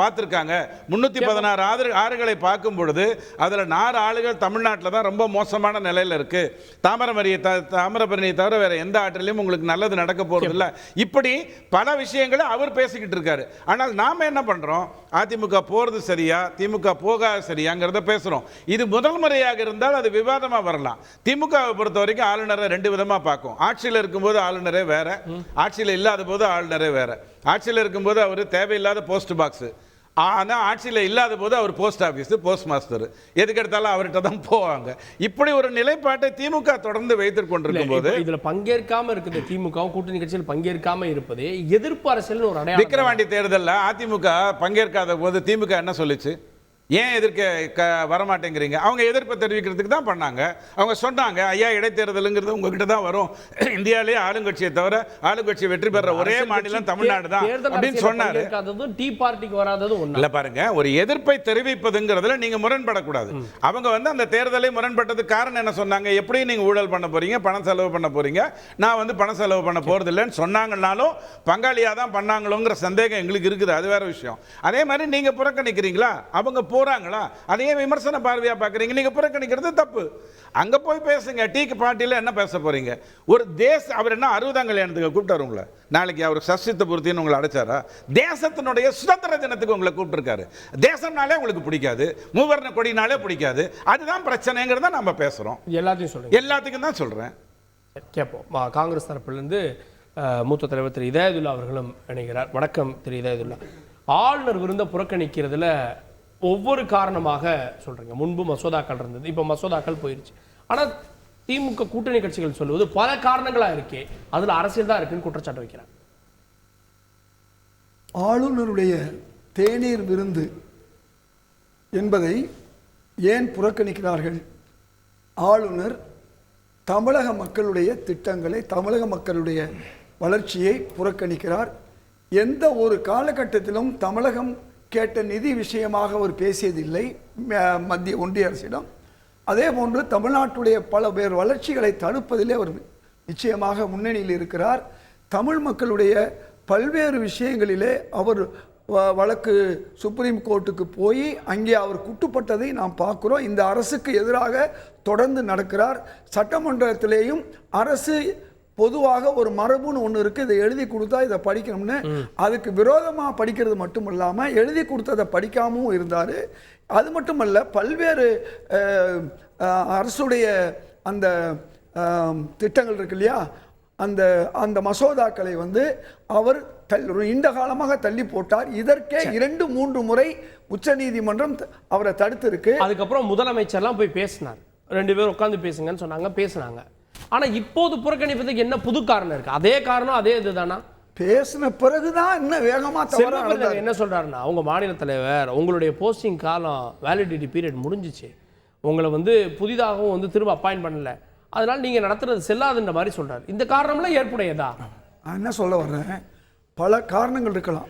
பார்த்துருக்காங்க. 316 ஆறுகளை பார்க்கும் பொழுது அதில் 4 ஆறுகள் தமிழ்நாட்டில் தான் ரொம்ப மோசமான நிலையில் இருக்குது. தாமிரபரணியை தவிர வேறு எந்த ஆற்றிலையும் உங்களுக்கு நல்லது நடக்க போறது இல்ல. இப்படி பல விஷயங்களை அவர் பேசிக்கிட்டு இருக்காரு. ஆனால் நாம என்ன பண்றோம், அதிமுக போறது சரியா திமுக போகாத சரியாங்கிறத பேசுறோம். இது முதல் முறையாக இருந்தால் அது விவாதமா வரலாம். திமுகவை பொறுத்த வரைக்கும் ஆளுநரை 2 விதமா பார்க்கும். ஆட்சியில் இருக்கும்போது ஆளுநரே வேற, ஆட்சியில் இல்லாத போது ஆளுநரே வேற. ஆட்சியில் இருக்கும்போது அவர் தேவையில்லாத போஸ்ட் பாக்ஸ், ஆனால் ஆட்சியில் இல்லாத போது அவர் போஸ்ட் ஆஃபீஸு, போஸ்ட் மாஸ்டர், எதுக்கு எடுத்தாலும் அவர்கிட்ட தான் போவாங்க. இப்படி ஒரு நிலைப்பாட்டை திமுக தொடர்ந்து வைத்துக் கொண்டிருக்கும் போது இதில் பங்கேற்காம இருக்குது திமுக கூட்டணி கட்சியில் பங்கேற்காம இருப்பது எதிர்ப்பு அரசியல் ஒரு அடையாளம். விக்கிரவாண்டி தேர்தலில் அதிமுக பங்கேற்காத போது திமுக என்ன சொல்லிச்சு, ஏன் எதிர்க்க வரமாட்டேங்கிறீங்க? அவங்க எதிர்ப்பை தெரிவிக்கிறதுக்கு தான் பண்ணாங்க. அவங்க சொன்னாங்க, ஐயா இடைத்தேர்தலுங்கிறது உங்ககிட்ட தான் வரும், இந்தியாவிலேயே ஆளுங்கட்சியை தவிர ஆளுங்கட்சி வெற்றி பெற ஒரே மாநிலம் தமிழ்நாடு தான் அப்படின்னு சொன்னாரு. டீ பார்ட்டிக்கு வராதது இல்ல. பாருங்க, ஒரு எதிர்ப்பை தெரிவிப்பதுங்கிறதுல நீங்க முரண்படக்கூடாது. அவங்க வந்து அந்த தேர்தலை முரண்பட்டதுக்கு காரணம் என்ன சொன்னாங்க, எப்படி நீங்க ஊழல் பண்ண போறீங்க, பணம் செலவு பண்ண போறீங்க, நான் வந்து பணம் செலவு பண்ண போறது இல்லைன்னு சொன்னாங்கன்னாலும் பங்காளியா தான் பண்ணாங்களோங்கிற சந்தேகம் எங்களுக்கு இருக்குது. அது வேற விஷயம். அதே மாதிரி நீங்க புறக்கணிக்கிறீங்களா, அவங்க போறாங்களா, அதையே விமர்சன பார்வையா பார்க்குறீங்க. நீங்க புறக்கணிக்கிறது தப்பு. அங்க போய் பேசுங்க. டீக்கு பார்ட்டியில் என்ன பேச போறீங்க? ஒரு அவர் என்ன 60ஆம் கல்யாணத்துக்கு கூப்பிட்டாரு உங்களை? நாளைக்கு அவர் சஷ்டித்த பூர்த்தின்னு உங்களை அடைச்சாரா? தேசத்தினுடைய சுதந்திர தினத்துக்கு உங்களை கூப்பிட்டுருக்காரு. தேசம்னாலே உங்களுக்கு பிடிக்காது, மூவர்ண கொடினாலே பிடிக்காது. அதுதான் பிரச்சனைங்கிறத நம்ம பேசுறோம். எல்லாத்தையும் சொல்றேன், எல்லாத்துக்கும் தான் சொல்றேன். கேட்போம். காங்கிரஸ் தரப்பிலிருந்து மூத்த தலைவர் திரு இதயதுல்லா அவர்களும் இணைகிறார். வணக்கம் திரு இதயதுல்லா. ஆளுநர் விருந்த புறக்கணிக்கிறதுல ஒவ்வொரு காரணமாக சொல்றீங்க. முன்பு மசோதாக்கள் இருந்தது, இப்போ மசோதாக்கள் போயிருச்சு. ஆனால் திமுக கூட்டணி கட்சிகள் சொல்லுவது பல காரணங்களா இருக்கே, அதுல அரசியல் தான் இருக்குன்னு குற்றச்சாட்டு வைக்கிறாங்க. ஆளுநருடைய தேநீர் விருந்து என்பதை ஏன் புறக்கணிக்கிறார்கள்? ஆளுநர் தமிழக மக்களுடைய திட்டங்களை, தமிழக மக்களுடைய வளர்ச்சியை புறக்கணிக்கிறார். எந்த ஒரு காலகட்டத்திலும் தமிழகம் கேட்ட நிதி விஷயமாக அவர் பேசியதில்லை மத்திய ஒன்றிய அரசிடம். அதே போன்று தமிழ்நாட்டுடைய பல பேர் வளர்ச்சிகளை தடுப்பதிலே அவர் நிச்சயமாக முன்னணியில் இருக்கிறார். தமிழ் மக்களுடைய பல்வேறு விஷயங்களிலே அவர் வழக்கு சுப்ரீம் கோர்ட்டுக்கு போய் அங்கே அவர் குட்டுப்பட்டதை நாம் பார்க்கிறோம். இந்த அரசுக்கு எதிராக தொடர்ந்து நடக்கிறார். சட்டமன்றத்திலேயும் அரசு பொதுவாக ஒரு மரபுன்னு ஒன்று இருக்குது, இதை எழுதி கொடுத்தா இதை படிக்கணும்னு, அதுக்கு விரோதமாக படிக்கிறது மட்டும் இல்லாமல் எழுதி கொடுத்ததை படிக்காமவும் இருந்தார். அது மட்டுமல்ல, பல்வேறு அரசுடைய அந்த திட்டங்கள் இருக்கு இல்லையா, அந்த அந்த மசோதாக்களை அவர் நீண்ட காலமாக தள்ளி போட்டார். இதற்கே 2-3 முறை உச்சநீதிமன்றம் அவரை தடுத்து இருக்கு. அதுக்கப்புறம் முதலமைச்சர்லாம் போய் பேசினார், 2 பேரும் உட்காந்து பேசுங்கன்னு சொன்னாங்க, பேசினாங்க. ஆனா இப்போது புறக்கணிப்பதுக்கு என்ன புது காரணம் இருக்கு? அதே காரணம், அதே இதுதானா? பேசின பிறகுதான் இன்னும் வேகமா என்ன சொல்றாருன்னா, உங்க மாநில தலைவர் உங்களுடைய போஸ்டிங் காலம் வேலிடிட்டி பீரியட் முடிஞ்சிச்சு, உங்களை புதிதாகவும் திரும்ப அப்பாயின்ட் பண்ணல, அதனால நீங்க நடத்துறது செல்லாதுன்ற மாதிரி சொல்றாரு. இந்த காரணம்லாம் ஏற்புடையதா? நான் என்ன சொல்ல வர்றேன், பல காரணங்கள் இருக்கலாம்.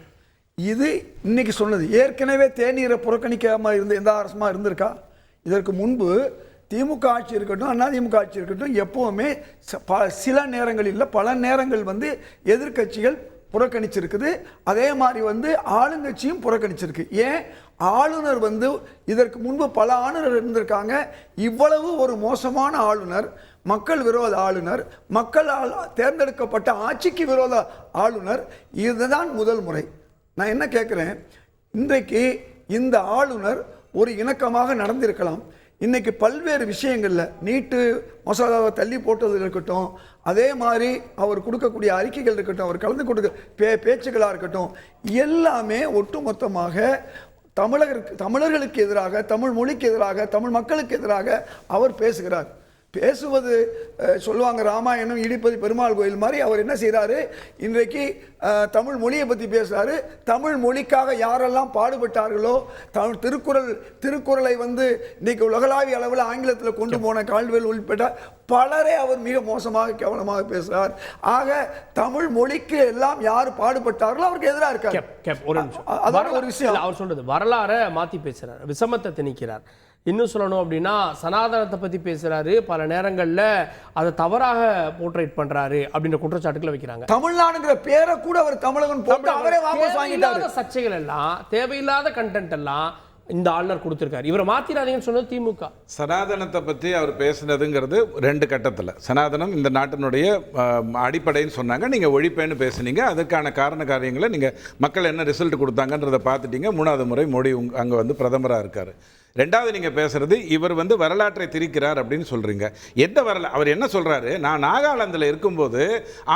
இது இன்னைக்கு சொன்னது ஏற்கனவே தேநீரை புறக்கணிக்காம எந்த அரசுமா இருந்திருக்கா? இதற்கு முன்பு திமுக ஆட்சி இருக்கட்டும், அதிமுக ஆட்சி இருக்கட்டும், எப்பவுமே சில நேரங்களில் பல நேரங்கள் எதிர்க்கட்சிகள் புறக்கணிச்சிருக்குது. அதே மாதிரி ஆளுங்கட்சியும் புறக்கணிச்சிருக்கு. ஏன்? ஆளுநர் இதற்கு முன்பு பல ஆளுநர் இருந்திருக்காங்க. இவ்வளவு ஒரு மோசமான ஆளுநர், மக்கள் விரோத ஆளுநர், மக்களால் தேர்ந்தெடுக்கப்பட்ட ஆட்சிக்கு விரோத ஆளுநர், இதுதான் முதல் முறை. நான் என்ன கேட்குறேன், இன்றைக்கு இந்த ஆளுநர் ஒரு இணக்கமாக நடந்திருக்கலாம். இன்னைக்கு பல்வேறு விஷயங்களில் நீட்டு மசோதாவை தள்ளி போட்டது இருக்கட்டும், அதே மாதிரி அவர் கொடுக்கக்கூடிய அறிக்கைகள் இருக்கட்டும், அவர் கலந்து கொடுக்க பேச்சுக்களாக இருக்கட்டும், எல்லாமே ஒட்டுமொத்தமாக தமிழர்களுக்கு எதிராக, தமிழ் மொழிக்கு எதிராக, தமிழ் மக்களுக்கு எதிராக அவர் பேசுகிறார். பேசுவது சொல்லுவாங்க ராமாயணம் இடிப்பது பெருமாள் கோயில் மாதிரி. அவர் என்ன செய்கிறாரு, இன்றைக்கு தமிழ் மொழியை பற்றி பேசுகிறாரு. தமிழ் மொழிக்காக யாரெல்லாம் பாடுபட்டார்களோ, தமிழ் திருக்குறளை இன்றைக்கு உலகளாவிய அளவில் ஆங்கிலத்தில் கொண்டு போன கால்டுவெல் உள்பட பலரை அவர் மிக மோசமாக கேவலமாக பேசுகிறார். ஆக தமிழ் மொழிக்கு எல்லாம் யார் பாடுபட்டார்களோ அவருக்கு எதிராக இருக்கார். அதான் ஒரு விஷயம். அவர் சொல்றது வரலாறை மாற்றி பேசுகிறார், விஷமத்தை திணிக்கிறார். இன்னும் சொல்லணும் அப்படின்னா சனாதனத்தை பற்றி பேசுகிறாரு, பல நேரங்களில் அதை தவறாக போர்ட்ரேட் பண்ணுறாரு அப்படின்ற குற்றச்சாட்டுகளை வைக்கிறாங்க. தமிழ்நாடுங்கிற பேரை கூட அவர் தமிழகன் போட்டு அவரே வாபஸ் வாங்கிட்டாரு. சர்ச்சைகள் எல்லாம், தேவையில்லாத கண்டென்ட் எல்லாம் இந்த ஆளுநர் கொடுத்திருக்காரு. இவரை மாத்திராதீங்கன்னு சொன்னது திமுக. சனாதனத்தை பற்றி அவர் பேசினதுங்கிறது 2 கட்டத்தில். சனாதனம் இந்த நாட்டினுடைய அடிப்படைன்னு சொன்னாங்க, நீங்கள் ஒழிப்பேன்னு பேசுனீங்க, அதுக்கான காரண காரியங்களை நீங்கள் மக்கள் என்ன ரிசல்ட் கொடுத்தாங்கன்றதை பார்த்துட்டீங்க. 3வது முறை மோடி அங்கே பிரதமராக இருக்கார். 2வது நீங்கள் பேசுகிறது இவர் வரலாற்றை திரிக்கிறார் அப்படின்னு சொல்கிறீங்க. எந்த அவர் என்ன சொல்கிறாரு, நான் நாகாலாந்தில் இருக்கும்போது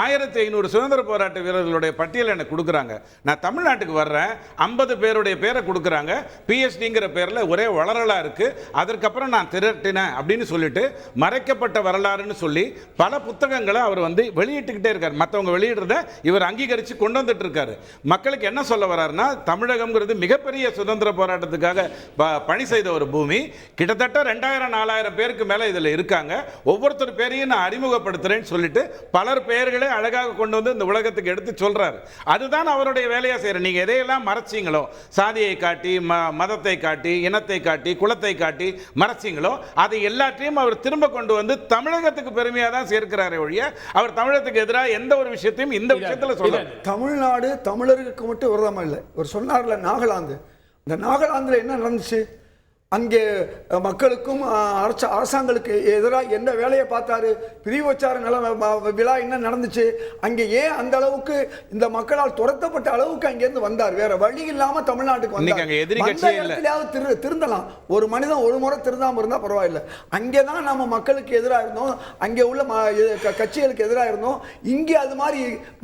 1500 சுதந்திர போராட்ட வீரர்களுடைய பட்டியலை எனக்கு கொடுக்குறாங்க, நான் தமிழ்நாட்டுக்கு வர்றேன், 50 பேருடைய பேரை கொடுக்குறாங்க, பிஎஸ்டிங்கிற பேரில் ஒரே வளரலாக இருக்குது, அதற்கப்புறம் நான் திரட்டினேன் அப்படின்னு சொல்லிட்டு மறைக்கப்பட்ட வரலாறுன்னு சொல்லி பல புத்தகங்களை அவர் வெளியிட்டுக்கிட்டே இருக்கார். மற்றவங்க வெளியிடுறத இவர் அங்கீகரித்து கொண்டு வந்துட்டு இருக்காரு. மக்களுக்கு என்ன சொல்ல வர்றாருன்னா, தமிழகம்ங்கிறது மிகப்பெரிய சுதந்திர போராட்டத்துக்காக பணி செய்த ஒரு பூமி, கிட்டத்தட்ட 2000-4000 பேருக்கு மேல இதுல இருக்காங்க, ஒவ்வொருத்தர் பேரையும் நான் அறிமுகப்படுத்துறேன்னு சொல்லிட்டு பலர் பெயர்களை அழகாக கொண்டு வந்து இந்த உலகத்துக்கு எடுத்து சொல்றாரு. அதுதான் அவருடைய வேலையா செய்யற. நீங்க எதையெல்லாம் மறைச்சிங்களோ, சாதியை காட்டி, மதத்தை காட்டி, இனத்தை காட்டி, குலத்தை காட்டி மறைச்சிங்களோ, அதை எல்லாத்தையும் அவர் திரும்ப கொண்டு வந்து தமிழகத்துக்கு பெருமையா தான் சேர்க்கிறாரே ஒழிய அவர் தமிழகத்துக்கு எதிராக எந்த ஒரு விஷயத்தையும் இந்த விஷயத்துல சொல்ல. தமிழ்நாடு தமிழருக்கு மட்டும் விரோதமா இல்லை. அவர் சொன்னார்ல நாகாலாந்து, இந்த நாகாலாந்துல என்ன நடந்துச்சு, அங்கே மக்களுக்கும் அரசாங்களுக்கு எதிராக என்ன வேலையை பார்த்தாரு? பிரிவுச்சார விழா என்ன நடந்துச்சு? அங்கே ஏன் அந்த அளவுக்கு இந்த மக்களால் துரத்தப்பட்ட அளவுக்கு அங்கேருந்து வந்தார்? வேற வழி இல்லாம தமிழ்நாட்டுக்கு வந்தார். திருந்தலாம், ஒரு மனிதன் ஒரு முறை திருந்தாம இருந்தா பரவாயில்லை. அங்கேதான் நம்ம மக்களுக்கு எதிராக இருந்தோம், அங்கே உள்ள கட்சிகளுக்கு எதிராக இருந்தோம். இங்கே அது மாதிரி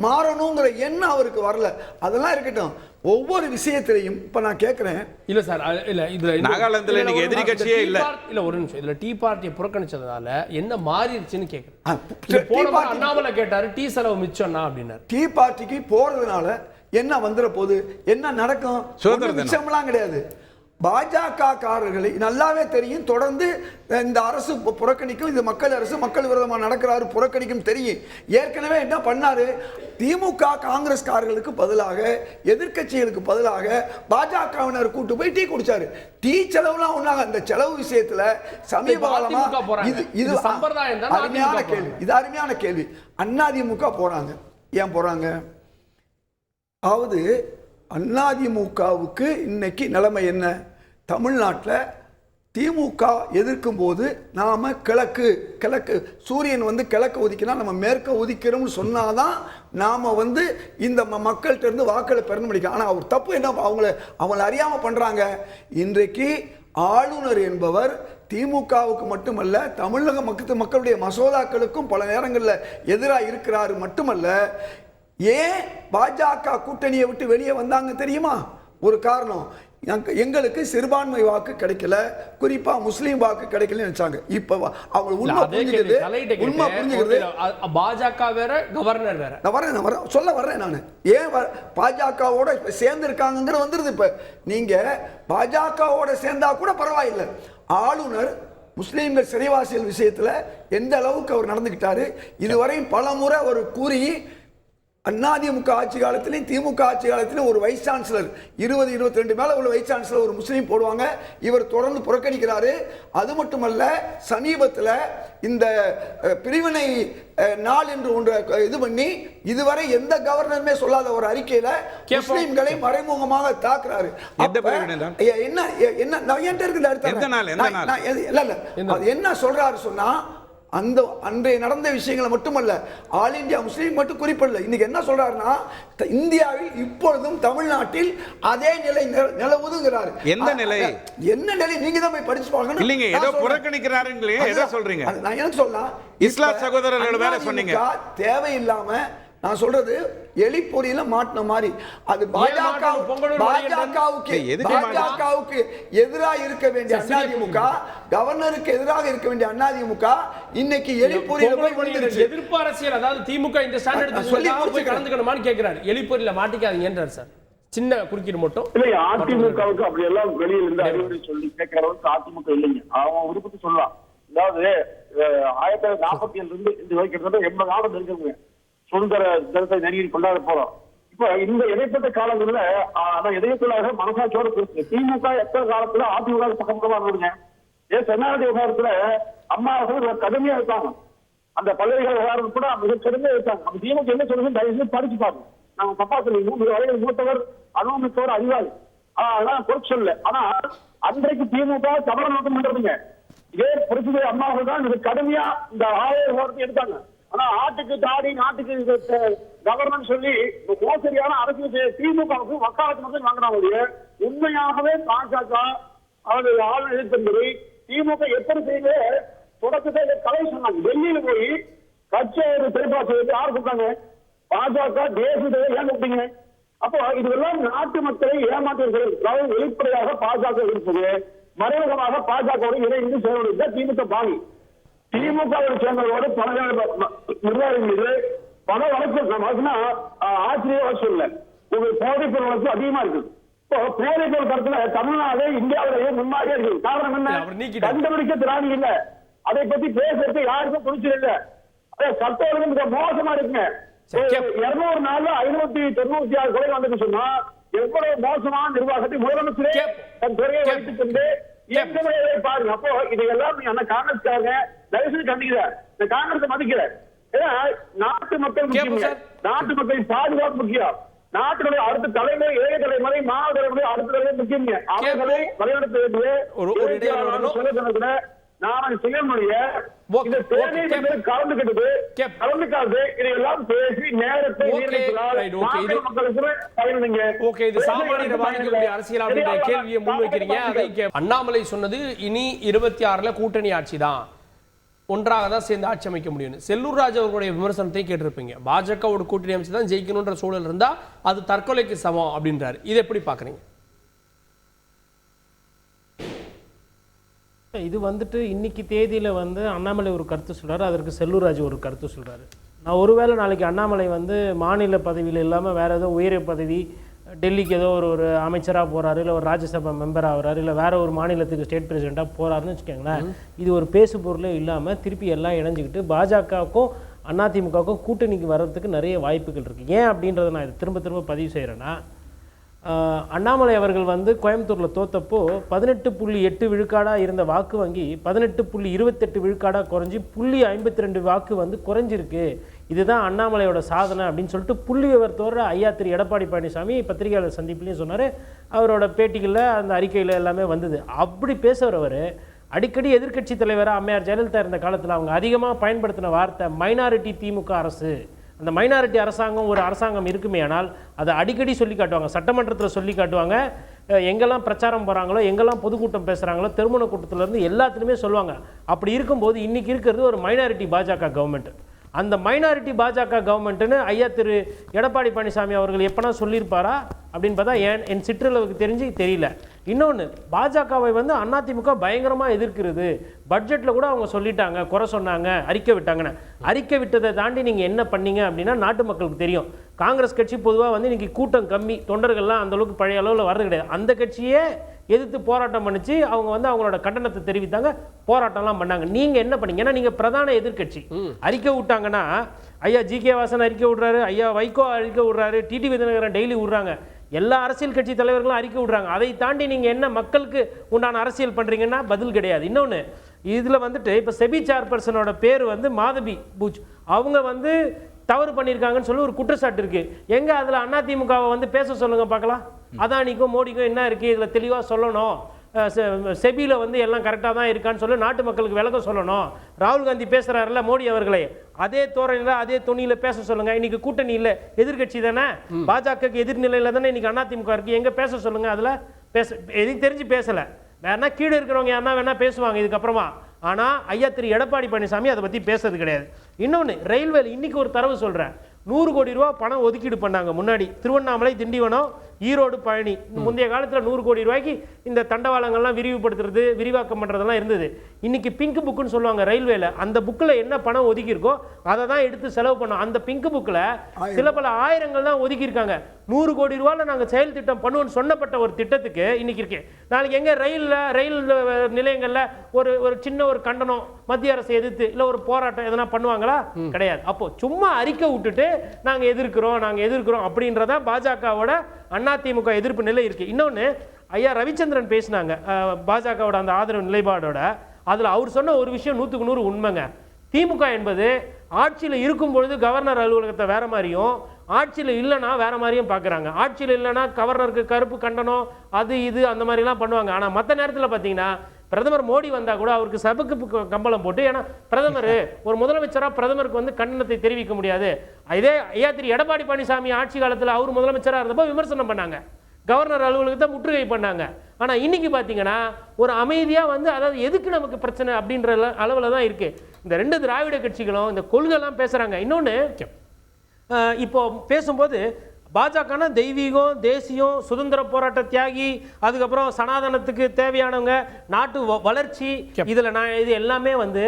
மாறணுங்கிற எண்ணம் அவருக்கு வரல. அதெல்லாம் இருக்கட்டும். ஒவ்வொரு விஷயத்திலையும் இப்ப நான் கேட்கிறேன், இல்ல சார், இல்ல இதுல நாகாலாந்துல இன்னைக்கு எதிரி கட்சியே இல்ல. இல்ல ஒரு நிமிஷம், இதுல டீ பார்ட்டியை புறக்கணிச்சதுனால என்ன மாறிடுச்சுன்னு கேக்குறேன். போன அண்ணாமலை கேட்டாரு டீ செலவு மிச்சம்னா அப்படின்னாரு. டீ பார்ட்டிக்கு போறதுனால என்ன வந்துற போது, என்ன நடக்கும்? மிச்சம்லாம் கிடையாது. பாஜக காரர்களை நல்லாவே தெரியும், தொடர்ந்து இந்த அரசு புறக்கணிக்கும், இது மக்கள் அரசு, மக்கள் விரோதமாக நடக்கிறாரு, புறக்கணிக்கும் தெரியும். ஏற்கனவே என்ன பண்ணாரு? திமுக காங்கிரஸ்காரர்களுக்கு பதிலாக, எதிர்கட்சிகளுக்கு பதிலாக பாஜகவினர் கூட்டு போய் டீ குடிச்சாரு. டீ செலவுலாம் ஒண்ணாக. அந்த செலவு விஷயத்துல சமீப காலமா இது அருமையான கேள்வி, இது அருமையான கேள்வி. அதிமுக போறாங்க, ஏன் போறாங்க? அதாவது அதிமுகவுக்கு இன்னைக்கு நிலைமை என்ன? தமிழ்நாட்டில் திமுக எதிர்க்கும் போது நாம கிழக்கு சூரியன் வந்து கிழக்கு ஒதுக்கினா நம்ம மேற்க ஒதுக்கிறோம்னு சொன்னாதான் நாம வந்து இந்த மக்கள்கிட்ட இருந்து வாக்களை பெற முடியும். ஆனால் அவர் தப்பு என்ன, அவங்கள அறியாம பண்றாங்க. இன்றைக்கு ஆளுநர் என்பவர் திமுகவுக்கு மட்டுமல்ல, தமிழக மக்களுடைய மசோதாக்களுக்கும் பல நேரங்களில் எதிராக இருக்கிறாரு. மட்டுமல்ல, ஏன் பாஜக கூட்டணியை விட்டு வெளியே வந்தாங்க தெரியுமா? ஒரு காரணம், எங்களுக்கு சிறுபான்மை வாக்கு கிடைக்கல, குறிப்பா முஸ்லீம் வாக்கு கிடைக்கல நினைச்சாங்க. இப்ப அவங்க உண்மை புரிஞ்சுக்கிறது. பாஜக வேற, கவர்னர் வேற. நான் சொல்ல வர்றேன். நான் ஏன் பாஜகவோட சேர்ந்து இருக்காங்கிற வந்துருது. இப்ப நீங்க பாஜகவோட சேர்ந்தா கூட பரவாயில்லை. ஆளுநர் முஸ்லீம்கள் சிறைவாசிகள் விஷயத்துல எந்த அளவுக்கு அவர் நடந்துகிட்டாரு, இதுவரையும் பல முறை அவர் கூறி, அதிமுக ஆட்சி காலத்திலையும் திமுக ஆட்சி காலத்திலும் ஒரு வைஸ் சான்சலர் 20-22 மேல உள்ள வைஸ் சான்சலர் ஒரு முஸ்லீம் போடுவாங்க. இவர் தொடர்ந்து புறக்கணிக்கிறாரு. அது மட்டுமல்ல, சமீபத்தில் இந்த பிரிவினை நாள் என்று ஒன்று இது பண்ணி இதுவரை எந்த கவர்னருமே சொல்லாத ஒரு அறிக்கையில முஸ்லீம்களை மறைமுகமாக தாக்குறாரு. என்ன சொல்றாரு சொன்னா, அந்த அன்றைய நடந்த விஷயங்களை மட்டுமல்ல, ஆல் இந்தியா முஸ்லீம் மட்டும் குறிப்பிடல. இன்னைக்கு என்ன சொல்றாருன்னா, இந்தியாவில் இப்பொழுதும் தமிழ்நாட்டில் அதே நிலை நிலவுதுங்கிறாரு. எந்த நிலை? என்ன நிலை நீங்க தான் போய் படிச்சு பார்க்கணும். இல்லைங்க, ஏதோ புறக்கணிக்கிறாருங்களே, ஏதோ சொல்றீங்க. நான் என்ன சொல்லலாம், இஸ்லாம் சகோதரர்கள் வேற சொன்னீங்க. தேவையில்லாம நான் சொல்றது எலிப்பொறியில மாட்டின மாதிரி. அது பாஜகவுக்கு எதிராக இருக்க வேண்டிய அதிமுக, கவர்னருக்கு எதிராக இருக்க வேண்டிய அதிமுக இன்னைக்கு எலிப்பொறியில போய் விழுந்துருச்சு. எதிர்ப்பு அரசியல், அதாவது திமுக இந்த ஸ்டாண்டர்ட் சொல்லி போய் கலந்துக்கணுமான்னு கேக்குறாரு. எலிப்பொறியில மாட்டிக்காதீங்கன்றார் சார். சின்ன குறுக்கீடு மட்டும் இல்லை, அதிமுகவுக்கு அப்படி எல்லாம் வெளியில இருந்து அறிவுரை சொல்லி கேட்கிறவங்க அதிமுக இல்லைங்க. அவன் விருப்பத்தை சொல்லலாம். அதாவது 1947 இருந்து இந்த கிட்டத்தட்ட 80 ஆண்டு இருக்குங்க சுதந்திர தினத்தை நெருங்கி கொண்டாட போறோம். இப்ப இந்த இடைப்பட்ட காலங்கள்ல இதயத்துள்ளாக மனசாட்சியோட பேசு. திமுக எத்தனை காலத்துல அதிமுக பக்கமா இருந்ததுங்க. தென்னாடு விவகாரத்துல அம்மா அவர்கள் கடுமையா இருக்காங்க. அந்த பல்கலைக்கழக விவகாரம் கூட மிக கடுமையா இருக்காங்க. அப்ப திமுக என்ன சொல்லுங்க, தயவு படிச்சு பாருங்க. நம்ம தப்பா சொல்லுங்க, வயதில் மூத்தவர், அனுபவத்தவர், அறிவாளி, அதெல்லாம் பொறுத்து சொல்லல. ஆனா அன்றைக்கு திமுக தமிழ நோக்கம் பண்றதுங்க. இதே புரட்சி அம்மா அவர்கள் தான் மிக கடுமையா இந்த ஆலய விவகாரத்தை எடுத்தாங்க. ஆனா ஆட்டுக்கு தாடி நாட்டுக்கு கவர்மெண்ட் சொல்லி மோசடியான அரசியல் திமுகவுக்கு வக்காலத்து மட்டும் வாங்கினாங்க. உண்மையாகவே பாஜக அவர்கள் ஆளுநர் எதிர்த்தபடி திமுக எப்படி செய்து தொடக்கத்தை கலை சொன்னாங்க. டெல்லியில போய் கட்சி திரைப்பாசத்தை யார் கொடுத்தாங்க? பாஜக தேசத்தை ஏன் கொடுத்தீங்க? அப்போ இதுவெல்லாம் நாட்டு மக்களை ஏமாற்றுகிறது. அதாவது வெளிப்படையாக பாஜக இருப்பது, மறைமுகமாக பாஜக இணைந்து செயல்படுத்த திமுக பாணி. திமுகவை சேர்ந்தவரோடு பல நிர்வாகி மீது பல வழக்கு ஆச்சரிய வழக்கு இல்லை. உங்களுக்கு போதைப்பொருள் வழக்கு அதிகமா இருக்கு. இப்போ போதைப்பொருள் தரத்துல தமிழ்நாடு இந்தியாவிலேயே முன்னாடியே இருக்கு. காரணம் என்ன? கண்டுபிடிக்க திராணி இல்லை. அதை பத்தி பேசுறது யாருக்கும் துணிச்சல் இல்லை. சட்ட ஒழுங்கு மிக மோசமா இருக்குங்க. 200 நாள்ல 596 கொலை வந்து சொன்னா எவ்வளவு மோசமான நிர்வாகத்தை முதலமைச்சரே தன் துறையை வைத்துக் கொண்டு பாருங்க. அப்போ இதையெல்லாம் நீங்க காங்கிரஸ்காரங்க தயவுசெய்து கண்டிக்கிறார். இந்த காங்கிரஸ் மதிக்கிறார். ஏன்னா நாட்டு மக்கள் முக்கியம், நாட்டு மக்களின் பாதுகாப்பு முக்கியம். நாட்டினுடைய அடுத்த தலைமுறை, இளைய தலைமுறை, மாணவ தலைமுறை, அடுத்த தலைமுறை முக்கியம். அவர்களை வழிநடத்த வேண்டிய ஒரு இடைவெளி சொல்ல நான் செய்யக்கூடிய இந்த தேநீர் என்பது கலந்துக்காது இதையெல்லாம் பேசி நேரத்தை மக்களுக்கு பயனுங்க. ஓகே, இது சாமானிய பாதிக்கக்கூடிய அரசியல் அப்படின்ற கேள்வியை முன்வைக்கிறீங்க. அதை அண்ணாமலை சொன்னது இனி 26ல கூட்டணி ஆட்சி தான், ஒன்றாக தான் சேர்ந்து ஆட்சி அமைக்க முடியும். செல்லூர் ராஜ் அவர்களுடைய விமர்சனத்தையும் கேட்டிருப்பீங்க. பாஜகவோட கூட்டணி அமைச்சு தான் ஜெயிக்கணும்ன்ற சூழல் இருந்தா அது தற்கொலைக்கு சமம் அப்படின்றாரு. இது எப்படி பாக்குறீங்க? இது வந்துட்டு இன்னைக்கு தேதியில் வந்து அண்ணாமலை ஒரு கருத்து சொல்கிறாரு, அதற்கு செல்லூர் ராஜு ஒரு கருத்து சொல்கிறாரு. நான் ஒருவேளை நாளைக்கு அண்ணாமலை வந்து மாநில பதவியில் இல்லாமல் வேறு ஏதோ உயரிய பதவி, டெல்லிக்கு ஏதோ ஒரு அமைச்சராக போகிறாரு, இல்லை ஒரு ராஜ்யசபா மெம்பர் ஆகிறாரு, இல்லை வேறு ஒரு மாநிலத்துக்கு ஸ்டேட் பிரசிடெண்ட்டாக போகிறாருன்னு வச்சுக்கோங்களேன். இது ஒரு பேசு பொருளே இல்லாமல் திருப்பி எல்லாம் இணைஞ்சிக்கிட்டு பாஜகவுக்கும் அதிமுகவுக்கும் கூட்டணிக்கு வர்றதுக்கு நிறைய வாய்ப்புகள் இருக்குது. ஏன் அப்படின்றத நான் இது திரும்ப திரும்ப பதிவு செய்கிறேன்னா, அண்ணாமலை அவர்கள் வந்து கோயம்புத்தூரில் தோத்தப்போ 18.8 விழுக்காடாக இருந்த வாக்கு வங்கி 18.28 விழுக்காடாக குறைஞ்சி 0.52 வாக்கு வந்து குறைஞ்சிருக்கு. இதுதான் அண்ணாமலையோட சாதனை அப்படின்னு சொல்லிட்டு புள்ளி விவரத்தோட ஐயா திரு எடப்பாடி பழனிசாமி பத்திரிகையாளர் சந்திப்புலையும் சொன்னார். அவரோட பேட்டிகளில் அந்த அறிக்கையில் எல்லாமே வந்தது. அப்படி பேசுகிறவர் அடிக்கடி எதிர்க்கட்சி தலைவராக அம்மையார் ஜெயலலிதா இருந்த காலத்தில் அவங்க அதிகமாக பயன்படுத்தின வார்த்தை மைனாரிட்டி திமுக அரசு. அந்த மைனாரிட்டி அரசாங்கம் ஒரு அரசாங்கம் இருக்குமே ஆனால் அதை அடிக்கடி சொல்லி காட்டுவாங்க, சட்டமன்றத்தில் சொல்லி காட்டுவாங்க, எங்கெல்லாம் பிரச்சாரம் போகிறாங்களோ, எங்கெல்லாம் பொதுக்கூட்டம் பேசுகிறாங்களோ, திருமண கூட்டத்திலேருந்து எல்லாத்துலேயுமே சொல்லுவாங்க. அப்படி இருக்கும்போது இன்றைக்கி இருக்கிறது ஒரு மைனாரிட்டி பாஜக கவர்மெண்ட். அந்த மைனாரிட்டி பாஜக கவர்மெண்ட்டுன்னு ஐயா திரு எடப்பாடி பழனிசாமி அவர்கள் எப்போனா சொல்லியிருப்பாரா அப்படின்னு பார்த்தா என் சிற்றளவுக்கு தெரியல. இன்னொன்று, பாஜகவை வந்து அதிமுக பயங்கரமாக எதிர்க்கிறது. பட்ஜெட்டில் கூட அவங்க சொல்லிட்டாங்க, குறை சொன்னாங்க, அறிக்கை விட்டாங்கன்னு. அறிக்கை விட்டதை தாண்டி நீங்கள் என்ன பண்ணீங்க அப்படின்னா நாட்டு மக்களுக்கு தெரியும். காங்கிரஸ் கட்சி பொதுவாக வந்து இன்றைக்கி கூட்டம் கம்மி, தொண்டர்கள்லாம் அந்தளவுக்கு பழைய அளவில் வர்றது கிடையாது. அந்த கட்சியே எதிர்த்து போராட்டம் பண்ணிச்சு, அவங்க வந்து அவங்களோட கண்டனத்தை தெரிவித்தாங்க, போராட்டம்லாம் பண்ணாங்க. நீங்கள் என்ன பண்ணீங்க? ஏன்னா நீங்கள் பிரதான எதிர்கட்சி. அறிக்கை விட்டாங்கன்னா ஐயா ஜி.கே. வாசன் அறிக்கை விடுறாரு, ஐயா வைகோ அறிக்கை விடுறாரு, டிடிவி தினகரன் டெய்லி விடுறாங்க, எல்லா அரசியல் கட்சி தலைவர்களும் அறிக்கை விடுறாங்க. அதை தாண்டி நீங்கள் என்ன மக்களுக்கு உண்டான அரசியல் பண்ணுறீங்கன்னா பதில் கிடையாது. இன்னொன்று, இதில் வந்துட்டு இப்போ செபி சேர்பர்சனோட பேர் வந்து மாதவி பூஜ், அவங்க வந்து தவறு பண்ணியிருக்காங்கன்னு சொல்லி ஒரு குற்றச்சாட்டு இருக்குது. எங்கே அதில் அதிமுகவை வந்து பேச சொல்லுங்கள் பார்க்கலாம். அதானிக்கும் மோடிக்கும் என்ன இருக்குது இதில் தெளிவாக சொல்லணும். செபியில் வந்து எல்லாம் கரெக்டாக தான் இருக்கான்னு சொல்லி நாட்டு மக்களுக்கு விளக்கம் சொல்லணும். ராகுல் காந்தி பேசுகிறாருல்ல மோடி அவர்களே, அதே தோரணையில் அதே துணியில் பேச சொல்லுங்கள். இன்றைக்கி கூட்டணி இல்லை, எதிர்கட்சி தானே, பாஜகவுக்கு எதிர்நிலையில் தானே இன்றைக்கி அதிமுக இருக்குது, எங்கே பேச சொல்லுங்கள். அதில் எதுக்கு தெரிஞ்சு பேசலை, வேணா கீழே இருக்கிறவங்க யாருன்னா வேணா பேசுவாங்க இதுக்கப்புறமா. ஆனால் ஐயா திரு எடப்பாடி பழனிசாமி அதை பற்றி பேசுறது கிடையாது. இன்னொன்று, ரயில்வேல இன்றைக்கி ஒரு தரவு சொல்கிறேன். 100 கோடி ரூபா பணம் ஒதுக்கீடு பண்ணாங்க முன்னாடி. திருவண்ணாமலை, திண்டிவனம், ஈரோடு, பழனி. முந்தைய காலத்தில் 100 கோடி ரூபாய்க்கு இந்த தண்டவாளங்கள்லாம் விரிவுபடுத்துறது, விரிவாக்கம் பண்ணுறதெல்லாம் இருந்தது. இன்றைக்கி பிங்க் புக்குன்னு சொல்லுவாங்க ரயில்வேல. அந்த புக்கில் என்ன பணம் ஒதுக்கியிருக்கோ அதை தான் எடுத்து செலவு பண்ணோம். அந்த பிங்க் புக்கில் சில பல ஆயிரங்கள் தான் ஒதுக்கியிருக்காங்க. 100 கோடி ரூபாயில் நாங்கள் செயல் திட்டம் பண்ணுவோம்னு சொன்னப்பட்ட ஒரு திட்டத்துக்கு இன்றைக்கி இருக்கு. நாளைக்கு எங்கே ரயில் நிலையங்களில் ஒரு சின்ன ஒரு கண்டனம் மத்திய அரசை எதிர்த்து இல்லை ஒரு போராட்டம் எதனா பண்ணுவாங்களா? கிடையாது. அப்போ சும்மா அறிக்கை விட்டுட்டு நாங்கள் எதிர்க்கிறோம் அப்படின்றத பாஜகவோட அதிமுக எதிர்ப்பு நிலை இருக்கு. இன்னொன்று, ஐயா ரவிச்சந்திரன் பேசினாங்க பாஜகவோட அந்த ஆதரவு நிலைப்பாடோட. அதில் அவர் சொன்ன ஒரு விஷயம் 100க்கு 100 உண்மைங்க. திமுக என்பது ஆட்சியில் இருக்கும் பொழுது கவர்னர் அலுவலகத்தை வேற மாதிரியும், ஆட்சியில் இல்லைன்னா வேற மாதிரியும் பார்க்குறாங்க. ஆட்சியில் இல்லைன்னா கவர்னருக்கு கருப்பு கண்டனம் அது இது அந்த மாதிரிலாம் பண்ணுவாங்க. ஆனால் மற்ற நேரத்தில் பார்த்தீங்கன்னா பிரதமர் மோடி வந்தால் கூட அவருக்கு சபுக்கு கம்பளம் போட்டு, ஏன்னா பிரதமர் ஒரு முதலமைச்சராக பிரதமருக்கு வந்து கண்டனத்தை தெரிவிக்க முடியாது. இதே ஐயா திரு எடப்பாடி பழனிசாமி ஆட்சி காலத்தில் அவர் முதலமைச்சராக இருந்தப்போ விமர்சனம் பண்ணாங்க, கவர்னர் அலுவலகத்தை முற்றுகை பண்ணாங்க. ஆனால் இன்னைக்கு பார்த்தீங்கன்னா ஒரு அமைதியாக வந்து, அதாவது எதுக்கு நமக்கு பிரச்சனை அப்படின்ற அளவில் தான் இருக்குது. இந்த 2 திராவிட கட்சிகளும் இந்த கொள்கைலாம் பேசுகிறாங்க. இன்னொன்று, இப்போ பேசும்போது பாஜகனா தெய்வீகம், தேசியம், சுதந்திர போராட்ட தியாகி, அதுக்கப்புறம் சனாதனத்துக்கு தேவையானவங்க, நாட்டு வளர்ச்சி, இதில் நான் இது எல்லாமே வந்து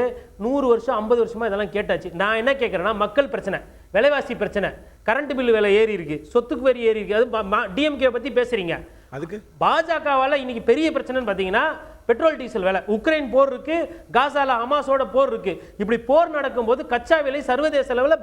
100 வருஷம் 50 வருஷமா இதெல்லாம் கேட்டாச்சு. நான் என்ன கேட்குறேன்னா, மக்கள் பிரச்சனை, விலைவாசி பிரச்சனை, கரண்ட் பில் விலை ஏறி இருக்கு, சொத்துக்கு வரி ஏறி இருக்கு. அது டிஎம்கே பற்றி பேசுறீங்க. அதுக்கு பாஜகவால் இன்னைக்கு பெரிய பிரச்சனைன்னு பார்த்தீங்கன்னா பெட்ரோல் டீசல் விலை, உக்ரைன் போர் இருக்கு, காசால ஹமாஸோட போர் இருக்கு. இப்படி போர் நடக்கும்போது கச்சா விலை சர்வதேச அளவில்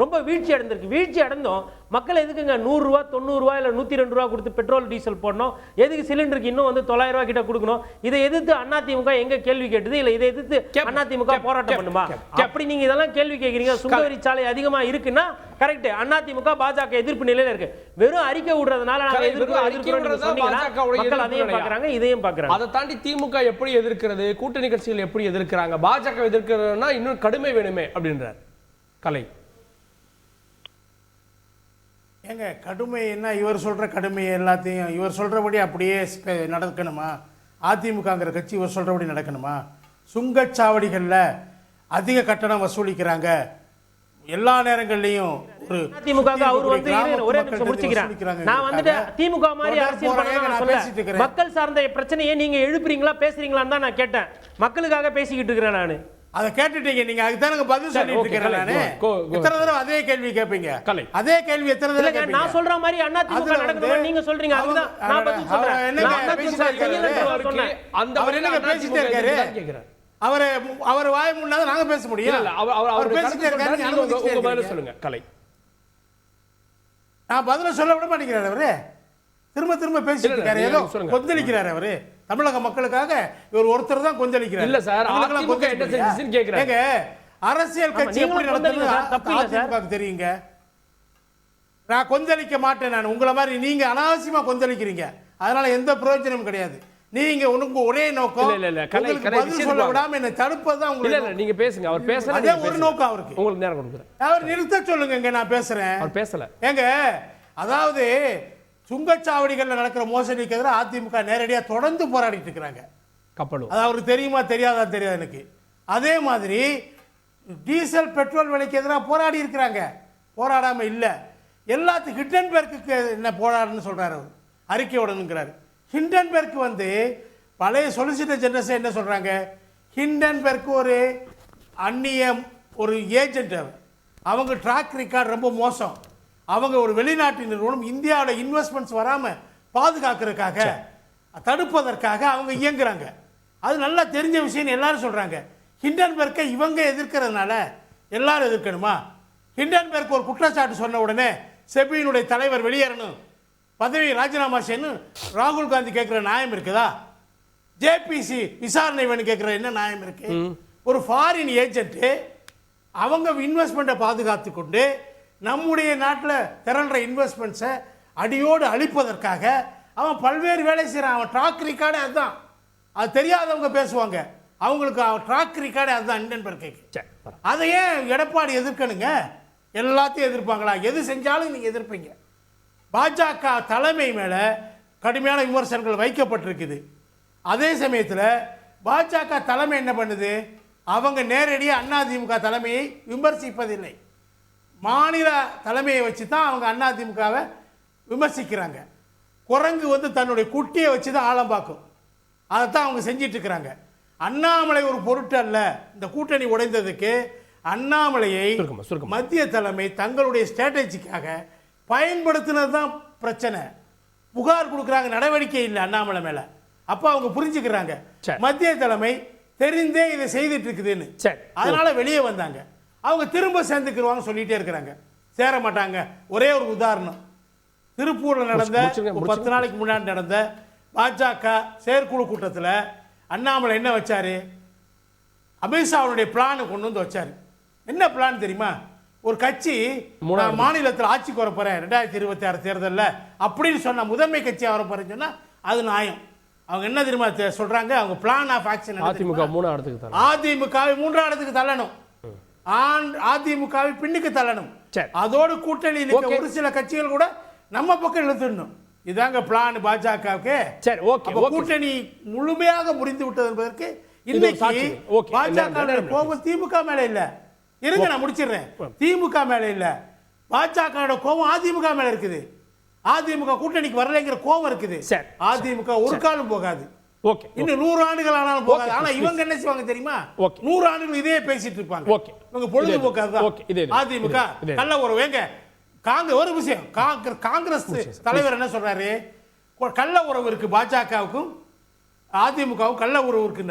ரொம்ப வீழ்ச்சி அடைந்திருக்கு. வீழ்ச்சி அடைந்தோம் மக்கள் எதுக்குங்க 100 ரூபா 90 ரூபா இல்ல 102 ரூபா கொடுத்து பெட்ரோல் டீசல் போடணும்? எதுக்கு சிலிண்டருக்கு இன்னும் வந்து 900 ரூபாய் கிட்ட கொடுக்கணும்? இதை எதிர்த்து அதிமுக எங்க கேள்வி கேட்டது? இல்ல இதை எதிர்த்து அதிமுக போராட்டம் பண்ணுமா? அப்படி நீங்க இதெல்லாம் கேள்வி கேக்குறீங்க. சுங்கவரி சாலை அதிகமா இருக்குன்னா கரெக்ட், அதிமுக பாஜக எதிர்ப்பு நிலையில இருக்கு. வெறும் அறிக்கை விடுறதுனால நாங்க எதிர்க்கிறோம் சொன்னீங்கன்னா மக்கள் அதையும் பாக்குறாங்க, இதையும் பாக்குறாங்க. அதை தாண்டி திமுக எப்படி எதிர்க்கிறது, கூட்டணி கட்சிகள் எப்படி எதிர்க்கிறாங்க, பாஜக எதிர்க்கிறதுனா இன்னும் கடுமை வேணுமே அப்படின்றார் கலை. ஏங்க கடுமை என்ன, இவர் சொல்ற கடுமை எல்லாத்தையும் இவர் சொல்றபடி அப்படியே நடக்கணுமா? அதிமுகங்கிற கட்சி இவர் சொல்றபடி நடக்கணுமா? சுங்கச்சாவடிகளில் அதிக கட்டணம் வசூலிக்கிறாங்க எல்லா நேரங்கள்லயும். ஒரு அதிமுக அவர் வந்து ஒரே நிமிஷம் முடிச்சுக்கிறேன். நான் வந்துட்டு திமுக மாதிரி அரசியல் பண்ண மக்கள் சார்ந்த பிரச்சனையை நீங்க எழுப்புறீங்களா பேசுறீங்களான்னு தான் நான் கேட்டேன். மக்களுக்காக பேசிக்கிட்டு இருக்கிறேன் நானு. அதை கேட்டுட்டீங்க நீங்க, அதுதான் பதில் சொல்லிட்டு இருக்கிறேன் நானு. எத்தனை தடவை அதே கேள்வி கேட்பீங்க? அதே கேள்வி எத்தனை தடவை கேட்பீங்க? நான் சொல்ற மாதிரி அதிமுக நடக்கணும் நீங்க சொல்றீங்க, அதுதான் நான் பதில் சொல்றேன். அந்த அவர் என்ன பேசிட்டே இருக்காரு? அவர் வாய முன்னால நாங்க பேச முடியும்? அவர் பேசிட்டே இருக்காரு, சொல்லுங்க கலை. நான் பதில சொல்ல விட மாட்டேங்கிறாரு அவரு. திரும்ப திரும்ப பேசிட்டு இருக்காரு, ஏதோ கொந்தளிக்கிறாரு அவரு. தமிழக மக்களுக்காக இவர் ஒருத்தர் தான் கொந்தளிக்கிறார். இல்ல சார், அதிமுக என்ன செஞ்சுச்சுன்னு கேக்குறேன். அரசியல் கட்சி எப்படி நடத்துறது அதிமுகவுக்கு தெரியுங்க. நான் கொந்தளிக்க மாட்டேன். நான் உங்களை மாதிரி நீங்க அனாவசியமா கொந்தளிக்கிறீங்க, அதனால எந்த பிரயோஜனமும் கிடையாது. நீங்க உனக்கு ஒரே நோக்கம் பதில் சொல்ல விடாம என்ன தடுப்பதுதான் உங்களுக்கு. இல்ல நீங்க பேசுங்க, அவர் பேசல. அதே ஒரு நோக்கம் அவருக்கு. உங்களுக்கு நேரம் கொடுக்குறேன். அவர் நிறுத்த சொல்லுங்க, நான் பேசுறேன். அவர் பேசல. ஏங்க அதாவது சுங்கச்சாவடிகளில் நடக்கிற மோசடிக்கு எதிராக அதிமுக நேரடியாக தொடர்ந்து போராடிட்டு இருக்கிறாங்க. கப்பலும் அது அவருக்கு தெரியுமா தெரியாதா தெரியாது எனக்கு. அதே மாதிரி டீசல் பெட்ரோல் விலைக்கு எதிராக போராடி இருக்கிறாங்க, போராடாம இல்லை. எல்லாத்துக்கும் ஹிண்டன்பெர்க்கு என்ன போராடுன்னு சொல்றாரு அவர், அறிக்கையோடனுங்கிறாரு. ஹிண்டன்பெர்க் வந்து பழைய சொலிசிட்டர் ஜெனரல் என்ன சொல்றாங்க, ஹிண்டன்பெர்க் ஒரு அந்நிய ஒரு ஏஜென்ட், அவங்க ட்ராக் ரெக்கார்ட் ரொம்ப மோசம். அவங்க ஒரு வெளிநாட்டு நிறுவனம், இந்தியாவில் இன்வெஸ்ட்மெண்ட்ஸ் வராமல் பாதுகாக்கிறதுக்காக தடுப்பதற்காக அவங்க இயங்குறாங்க. அது நல்லா தெரிஞ்ச விஷயம் எல்லாரும் சொல்றாங்க. ஹிண்டன்பெர்க்கை இவங்க எதிர்க்கிறதுனால எல்லாரும் எதிர்க்கணுமா? ஹிண்டன்பெர்க் ஒரு குற்றச்சாட்டு சொன்ன உடனே செபியினுடைய தலைவர் வெளியேறணும், பதவி ராஜினாமா செய்யணும் ராகுல் காந்தி கேட்கிற நியாயம் இருக்குதா? ஜேபிசி விசாரணை வேணும் கேட்கிற என்ன நியாயம் இருக்கு? ஒரு ஃபாரின் ஏஜென்ட் அவங்க இன்வெஸ்ட்மெண்ட்டை பாதுகாத்து கொண்டு நம்முடைய நாட்டில் திரள்ற இன்வெஸ்ட்மெண்ட்ஸை அடியோடு அழிப்பதற்காக அவன் பல்வேறு வேலை செய்கிறான். அவன் ட்ராக் ரெக்கார்டே அதுதான். அது தெரியாதவங்க பேசுவாங்க, அவங்களுக்கு அவன் ட்ராக் ரெக்கார்டே அதுதான். ஹிண்டன்பெர்க்கு அதை ஏன் எடப்பாடி எதிர்க்கணுங்க? எல்லாத்தையும் எதிர்ப்பாங்களா? எது செஞ்சாலும் நீங்கள் எதிர்ப்பீங்க. பாஜக தலைமை மேலே கடுமையான விமர்சனங்கள் வைக்கப்பட்டிருக்குது. அதே சமயத்தில் பாஜக தலைமை என்ன பண்ணுது? அவங்க நேரடியாக அதிமுக தலைமையை விமர்சிப்பதில்லை, மாநில தலைமையை வச்சு தான் அவங்க அதிமுகவை விமர்சிக்கிறாங்க. குரங்கு வந்து தன்னுடைய குட்டியை வச்சு தான் ஆழம் பார்க்கும், அதைத்தான் அவங்க செஞ்சிட்டு இருக்கிறாங்க. அண்ணாமலை ஒரு பொருட்டு அல்ல. இந்த கூட்டணி உடைந்ததுக்கு அண்ணாமலையை மத்திய தலைமை தங்களுடைய ஸ்ட்ராட்டஜிக்காக பயன்படுத்தினது தான் பிரச்சனை. புகார் கொடுக்குறாங்க, நடவடிக்கை இல்லை அண்ணாமலை மேல. அப்போ அவங்க புரிஞ்சுக்கிறாங்க மத்திய தலைமை தெரிந்தே இதை செய்துட்டு இருக்குதுன்னு, அதனால வெளியே வந்தாங்க. அவங்க திரும்ப சேர்ந்துக்குருவாங்க சொல்லிட்டே இருக்கிறாங்க, சேர மாட்டாங்க. ஒரே ஒரு உதாரணம், திருப்பூர்ல நடந்த 10 நாளைக்கு முன்னாடி நடந்த பாஜக செயற்குழு கூட்டத்தில் அண்ணாமலை என்ன வச்சாரு? அமித்ஷாவுடைய பிளானை கொண்டு வந்து வச்சாரு. என்ன பிளான் தெரியுமா? ஒரு கட்சி மாநிலத்தில் ஆட்சிக்கு வர போறேன் 2026 தேர்தலில் அப்படின்னு சொன்ன முதன்மை கட்சியாக வர போறேன்னு சொன்னா அது நியாயம். அவங்க என்ன தெரியுமா சொல்றாங்க? அவங்க பிளான் ஆஃப் ஆக்ஷன் அதிமுகவை 3ஆம் இடத்துக்கு தள்ளணும், அதிமுகவை பின்னுக்கு தள்ளணும். அதோடு கூட்டணியில் இருக்க ஒரு சில கட்சிகள் கூட நம்ம பக்கம் இழுத்துடணும். இதாங்க பிளான் பாஜகவுக்கு. கூட்டணி முழுமையாக முறிந்து விட்டது என்பதற்கு இன்னைக்கு பாஜக கோபம் திமுக மேல இல்ல. இருங்க நான் முடிச்சிடுறேன். திமுக மேல இல்ல, பாஜக கோபம் அதிமுக மேல இருக்குது. அதிமுக கூட்டணிக்கு வரலைங்கிற கோபம் இருக்குது. அதிமுக ஒரு காலம் போகாது, இன்னும் 100 ஆண்டுகள் ஆனாலும் போகாது. ஆனா இவங்க என்ன செய்வாங்க தெரியுமா? 100 ஆண்டுகள் இதே பேசிட்டு இருப்பாங்க. இவங்க பொழுதுபோக்காது அதிமுக நல்ல ஒரு வேங்க. ஒரு விஷயம், காங்கிரஸ் தலைவர் என்ன சொல்றாரு? கள்ள உறவு இருக்கு பாஜகவுக்கும் அதிமுகவும் கள்ள உறவு இருக்கு.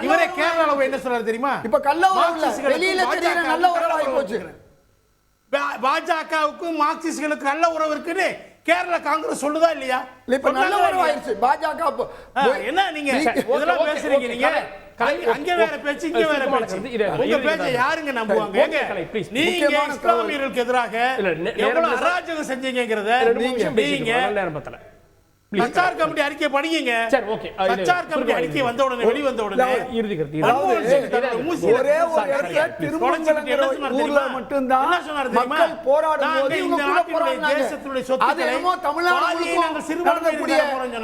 இவரே கேரளாவில் என்ன சொல்றாரு தெரியுமா? இப்ப கள்ள உறவு வெளியில தெரியுற நல்ல உறவு ஆகி போச்சு. பாஜகவுக்கும் மார்க்சிஸ்டுகளுக்கும் நல்ல உறவு இருக்குன்னு கேரள காங்கிரஸ் சொல்லுதா இல்லையா? இப்ப நல்ல உறவு ஆயிடுச்சு. பாஜக என்ன நீங்க இதெல்லாம் பேசுறீங்க? நீங்க அங்க வேற பேச்சு, இங்க வேற பேச்சு. உங்க பேச்ச யாருங்க நம்புவாங்க? நீங்க இஸ்லாமியர்களுக்கு எதிராக எவ்வளவு அராஜகம் செஞ்சீங்கங்கறத நீங்க சச்சார் கமிட்டி அறிக்கை படிங்க. சரி, ஓகே. சச்சார் கமிட்டி அறிக்கை வந்த உடனே வெளிவந்த உடனே ஒரே ஒரு இடத்துல திருமங்கலங்கிற ஊர்ல மட்டும்தான் மக்கள் போராடும் போது இவங்க கூட போராடினாங்க. அது என்னமோ தமிழ்நாடு நடக்கக்கூடிய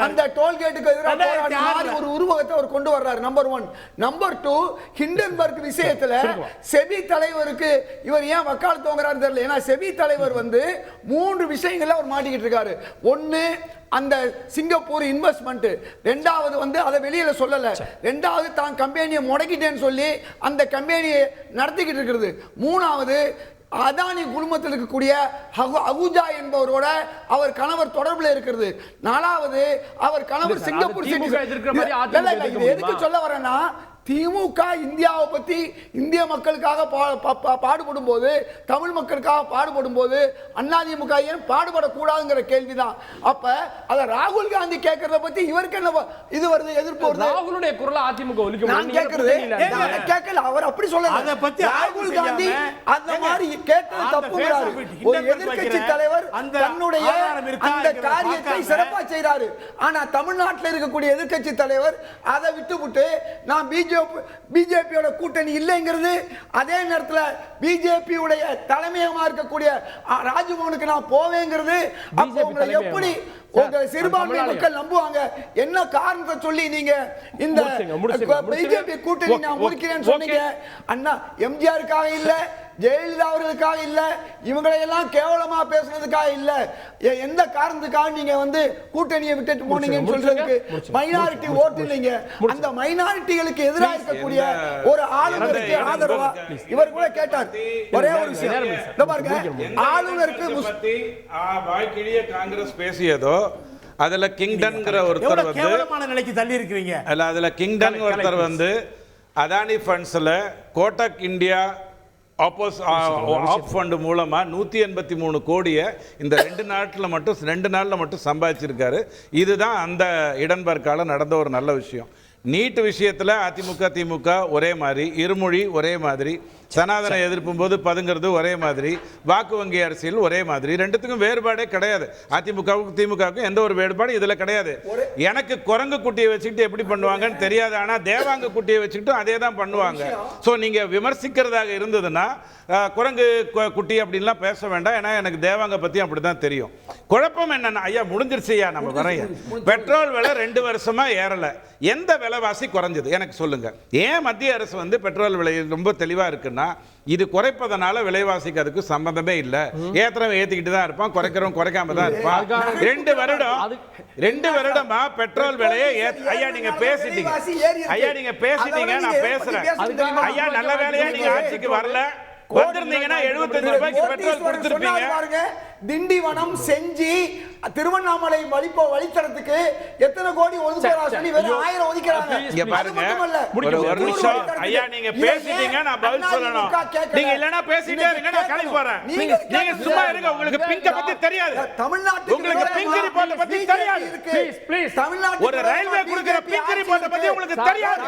அந்த டோல்கேட்டுக்கு எதிராக போராடின மாதிரி ஒரு உருவகத்தை அவர் கொண்டு வர்றாரு. நம்பர் 1. நம்பர் 2, ஹிண்டன்பர்க் விஷயத்துல செபி தலைவருக்கு இவர் ஏன் வக்காலத்து வாங்குறாரு தெரியல. ஏன்னா செபி தலைவர் 3 விஷயங்கள்ல அவர் மாட்டிக்கிட்டு இருக்காரு. 1, அந்த சிங்கப்பூர் இன்வெஸ்ட்மெண்ட். 2வது அதை வெளியில சொல்லல. 2வது தான் கம்பெனியை முடக்கிட்டேன்னு சொல்லி அந்த கம்பெனியை நடத்திக்கிட்டு இருக்கிறது. 3வது அதானி குழுமத்தில் இருக்கக்கூடிய அகுஜா என்பவரோட அவர் கணவர் தொடர்புல இருக்கிறது. 4வது அவர் கணவர் சிங்கப்பூர் எதுக்கு சொல்ல வரேன்னா, திமுக இந்தியாவை பத்தி இந்திய மக்களுக்காக பாடுபடும் போது, தமிழ் மக்களுக்காக பாடுபடும் போது அதிமுக ஏன் பாடுபடக்கூடாதுங்கிற கேள்விதான். அப்ப அத ராகுல் காந்தி கேட்கறத பத்தி இவருக்கு என்ன இது வருது, எதிர்ப்பு வருது? ராகுலுடைய குரல் அதிமுக ஒலிக்கும். நான் கேட்கறது கேட்கல, அவர் அப்படி சொல்லல. அத பத்தி ராகுல் காந்தி அந்த மாதிரி கேட்டது தப்புங்கிறாரு. ஒரு எதிர்க்கட்சி தலைவர் தன்னுடைய அந்த காரியத்தை சிறப்பா செய்றாரு. ஆனா தமிழ்நாட்டில் இருக்கக்கூடிய எதிர்க்கட்சி தலைவர் அதை விட்டுவிட்டு நான் பிஜேபியோட கூட்டணி இல்லைங்கிறது, அதே நேரத்தில் பிஜேபியுடைய தலைமையகமா இருக்கக்கூடிய ராஜ்பவனுக்கு நான் போவேங்கிறது, அப்போ உங்களை எப்படி உங்க சிறுபான்மை மக்கள் நம்புவாங்க? என்ன காரணத்தை சொல்லி நீங்க இந்த பிஜேபி கூட்டணி நான் முடிக்கிறேன்னு சொன்னீங்க? அண்ணா எம்ஜிஆருக்காக இல்ல, ஜெயலலிதா அவர்களுக்காக இல்ல, இவங்களை எல்லாம் கேவலமா பேசுறதுக்காக இல்ல, எந்த காரணத்துக்காக நீங்க கூட்டணியை விட்டுட்டு போனீங்கன்னு சொல்றதுக்கு மைனாரிட்டி ஓட்டு இல்லைங்க. அந்த மைனாரிட்டிகளுக்கு எதிராக இருக்கக்கூடிய ஒரு ஆளுநருக்கு ஆதரவா இவர் கூட கேட்டார். ஒரே ஒரு விஷயம் பாருங்க, ஆளுநருக்கு வாய்க்கிழிய காங்கிரஸ் பேசியதோ அதுல கிங்டன்ங்கிற ஒருத்தர் கேவலமான நிலைக்கு தள்ளி இருக்கிறீங்க. அதுல கிங்டன் ஒருத்தர் அதானி ஃபண்ட்ஸ்ல கோட்டக் இந்தியா ஆப் ஃபண்ட் மூலமா 183 கோடியை இந்த 2 நாள்ல மட்டும் சம்பாதிச்சிருக்காரு. இதுதான் அந்த இடன்பர்க்கால நடந்த ஒரு நல்ல விஷயம். நீட் விஷயத்தில் அதிமுக திமுக ஒரே மாதிரி, இருமொழி ஒரே மாதிரி, சனாதன எதிர்ப்பும் போது பதுங்கிறது ஒரே மாதிரி, வாக்கு வங்கி அரசியல் ஒரே மாதிரி, ரெண்டுத்துக்கும் வேறுபாடே கிடையாது. அதிமுகவுக்கும் திமுகவுக்கும் எந்த ஒரு வேறுபாடும் இதில் கிடையாது. எனக்கு குரங்கு குட்டியை வச்சுக்கிட்டு எப்படி பண்ணுவாங்கன்னு தெரியாது, ஆனால் தேவாங்க குட்டியை வச்சுக்கிட்டும் அதே தான் பண்ணுவாங்க. ஸோ நீங்கள் விமர்சிக்கிறதாக இருந்ததுன்னா குரங்கு குட்டி அப்படின்லாம் பேச வேண்டாம். ஏன்னா எனக்கு தேவாங்க பற்றி அப்படி தான் தெரியும். குழப்பம் என்னன்னா, ஐயா முடிஞ்சிருச்சு ஐயா, நம்ம வரைய பெட்ரோல் விலை 2 வருஷமா ஏறலை, எந்த விலைவாசி குறைஞ்சது எனக்கு சொல்லுங்க. ஏன் மத்திய அரசு பெட்ரோல் விலை ரொம்ப தெளிவாக இருக்குன்னா, இது குறைப்பதனால விலைவாசிக்கு அதுக்கு சம்பந்தமே இல்லை. ஏத்துறவன் ஏத்திக்கிட்டு தான் இருப்பான், குறைக்கிறவன் குறைக்காம தான் இருப்பான். 2 வருடமா பெட்ரோல் விலையை ஐயா நீங்க பேசிட்டீங்க, நான் பேசுறேன் ஐயா. நல்ல வேலையா நீங்க ஆட்சிக்கு வரல, வந்திருந்தீங்கன்னா 75 ரூபாய்க்கு பெட்ரோல் கொடுத்திருப்பீங்க. திண்டிவனம், செஞ்சி, திருவண்ணாமலை வழித்தடத்துக்கு எத்தனை கோடி ஒதுக்குறாங்க சொல்லி வெறும் 1000 ஒதுக்குறாங்க. இங்க பாருங்க, ஒரு நிமிஷம் ஐயா, நீங்க பேசிட்டீங்க, நான் பதில் சொல்லணும். நீங்க இல்லனா பேசிட்டே இருங்க, நான் கிளம்பி போறேன். நீங்க சும்மா இருங்க. உங்களுக்கு பிங்க பத்தி தெரியாது, தமிழ்நாட்டுக்கு உங்களுக்கு பிங்க் ரிப்போர்ட் பத்தி தெரியாது. ப்ளீஸ் தமிழ்நாட்டுக்கு ஒரு ரயில்வே கொடுக்கிற பிங்க் ரிப்போர்ட் பத்தி உங்களுக்கு தெரியாது.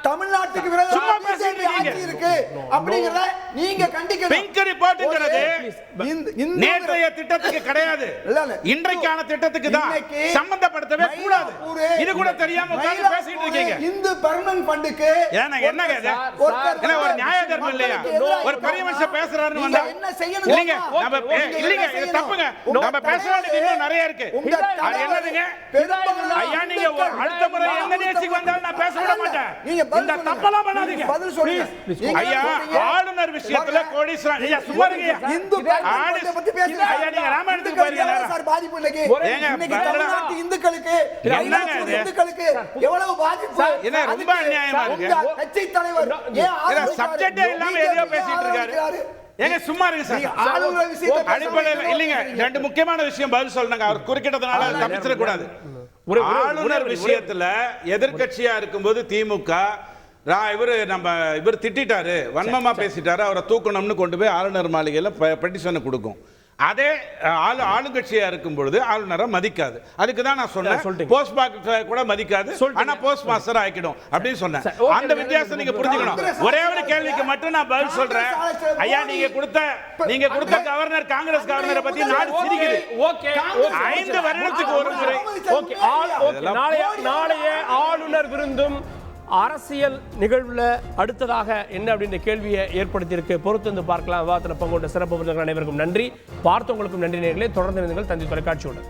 தமிழ்நாட்டுக்கு விரோதமா சும்மா பேசிட்டு ஆட்சி இருக்கு அப்படிங்கறத நீங்க கண்டிக்கணும். பிங்க் ரிப்போர்ட்ங்கிறது நேற்றைய திட்டத்துக்கு கிடையாது, இன்றைக்கான திட்டத்துக்கு தான். சம்பந்தப்படுத்தவே கூடாது. இது கூட தெரியாம உட்கார்ந்து பேசிட்டு இருக்கீங்க. இந்து பெர்மனன்ட் ஃபண்டுக்கு என்னங்க இது? என்ன ஒரு நியாய தர்மம் இல்லையா? ஒரு பெரிய மனுஷன் பேசுறாருன்னு வந்தா என்ன செய்யணும்? இல்லங்க, இல்லங்க, இது தப்புங்க. நம்ம பேச வேண்டியது இன்னும் நிறைய இருக்கு. அது என்னதுங்க ஐயா? நீங்க அடுத்த முறை எந்த நிகழ்ச்சிக்கு வந்தாலும் நான் பேச விட மாட்டேன். இந்த தப்பெல்லாம் பண்ணாதீங்க. பதில் சொல்லுங்க ஐயா. ஆளுநர் விஷயத்துல கோடீஸ்வரன் ஐயா சும்மா இருங்க. இந்து பெர்மனன்ட் பத்தி பேசுங்க ஐயா. நீங்க ராமாயணத்துக்கு போறீங்க சார், பாதிப்பு இல்லைங்க. இன்னைக்கு தமிழ்நாட்டு இந்துக்களுக்கு இந்துக்களுக்கு எவ்வளவு பாதிப்பு? என்ன ரொம்ப அநியாயமா இருக்கு. கட்சி தலைவர் ஏன் சப்ஜெக்டே இல்லாம எதையோ பேசிட்டு இருக்காரு. ஏங்க சும்மா இருங்க சார். அடிப்படையில் இல்லைங்க, 2 முக்கியமான விஷயம் பதில் சொல்லணுங்க. அவர் குறுக்கிட்டதுனால தப்பிச்சிட கூடாது. ஆளுநர் விஷயத்துல எதிர்க்கட்சியா இருக்கும்போது திமுக இவர் திட்டாரு, வன்மமா பேசிட்டாரு, அவரை தூக்கணும்னு கொண்டு போய் ஆளுநர் மாளிகையில் பெட்டிஷனை கொடுக்கும். அதே ஆளுங்கட்சியா இருக்கும் பொழுது ஆளுநரை மதிக்காது. அதுக்கு தான் நான் சொன்னேன், போஸ்ட் மாஸ்டர் கூட மதிக்காது, ஆனா போஸ்ட் மாஸ்டர் ஆக்கிடும் அப்படின்னு சொன்னேன். அந்த வித்தியாசம் நீங்க புரிஞ்சுக்கணும். ஒரே ஒரு கேள்விக்கு மட்டும் நான் பதில் சொல்றேன். ஐயா, நீங்க கொடுத்த கவர்னர், காங்கிரஸ் கவர்னரை பத்தி நாடு சிரிக்குது. 5 வருடத்துக்கு ஒரு முறை. நாளைய ஆளுநர் விருந்தும் அரசியல் நிகழ்வுல அடுத்ததாக என்ன அப்படின்ற கேள்வியை ஏற்படுத்தியிருக்கு. பொறுத்து வந்து பார்க்கலாம். விவாதத்தில் பங்கு கொண்ட சிறப்பு விருந்தினர்கள் அனைவருக்கும் நன்றி. பார்த்தவங்களுக்கும் நன்றி நேயர்களே. தொடர்ந்து இருந்தீர்கள் தந்தி தொலைக்காட்சியோடு.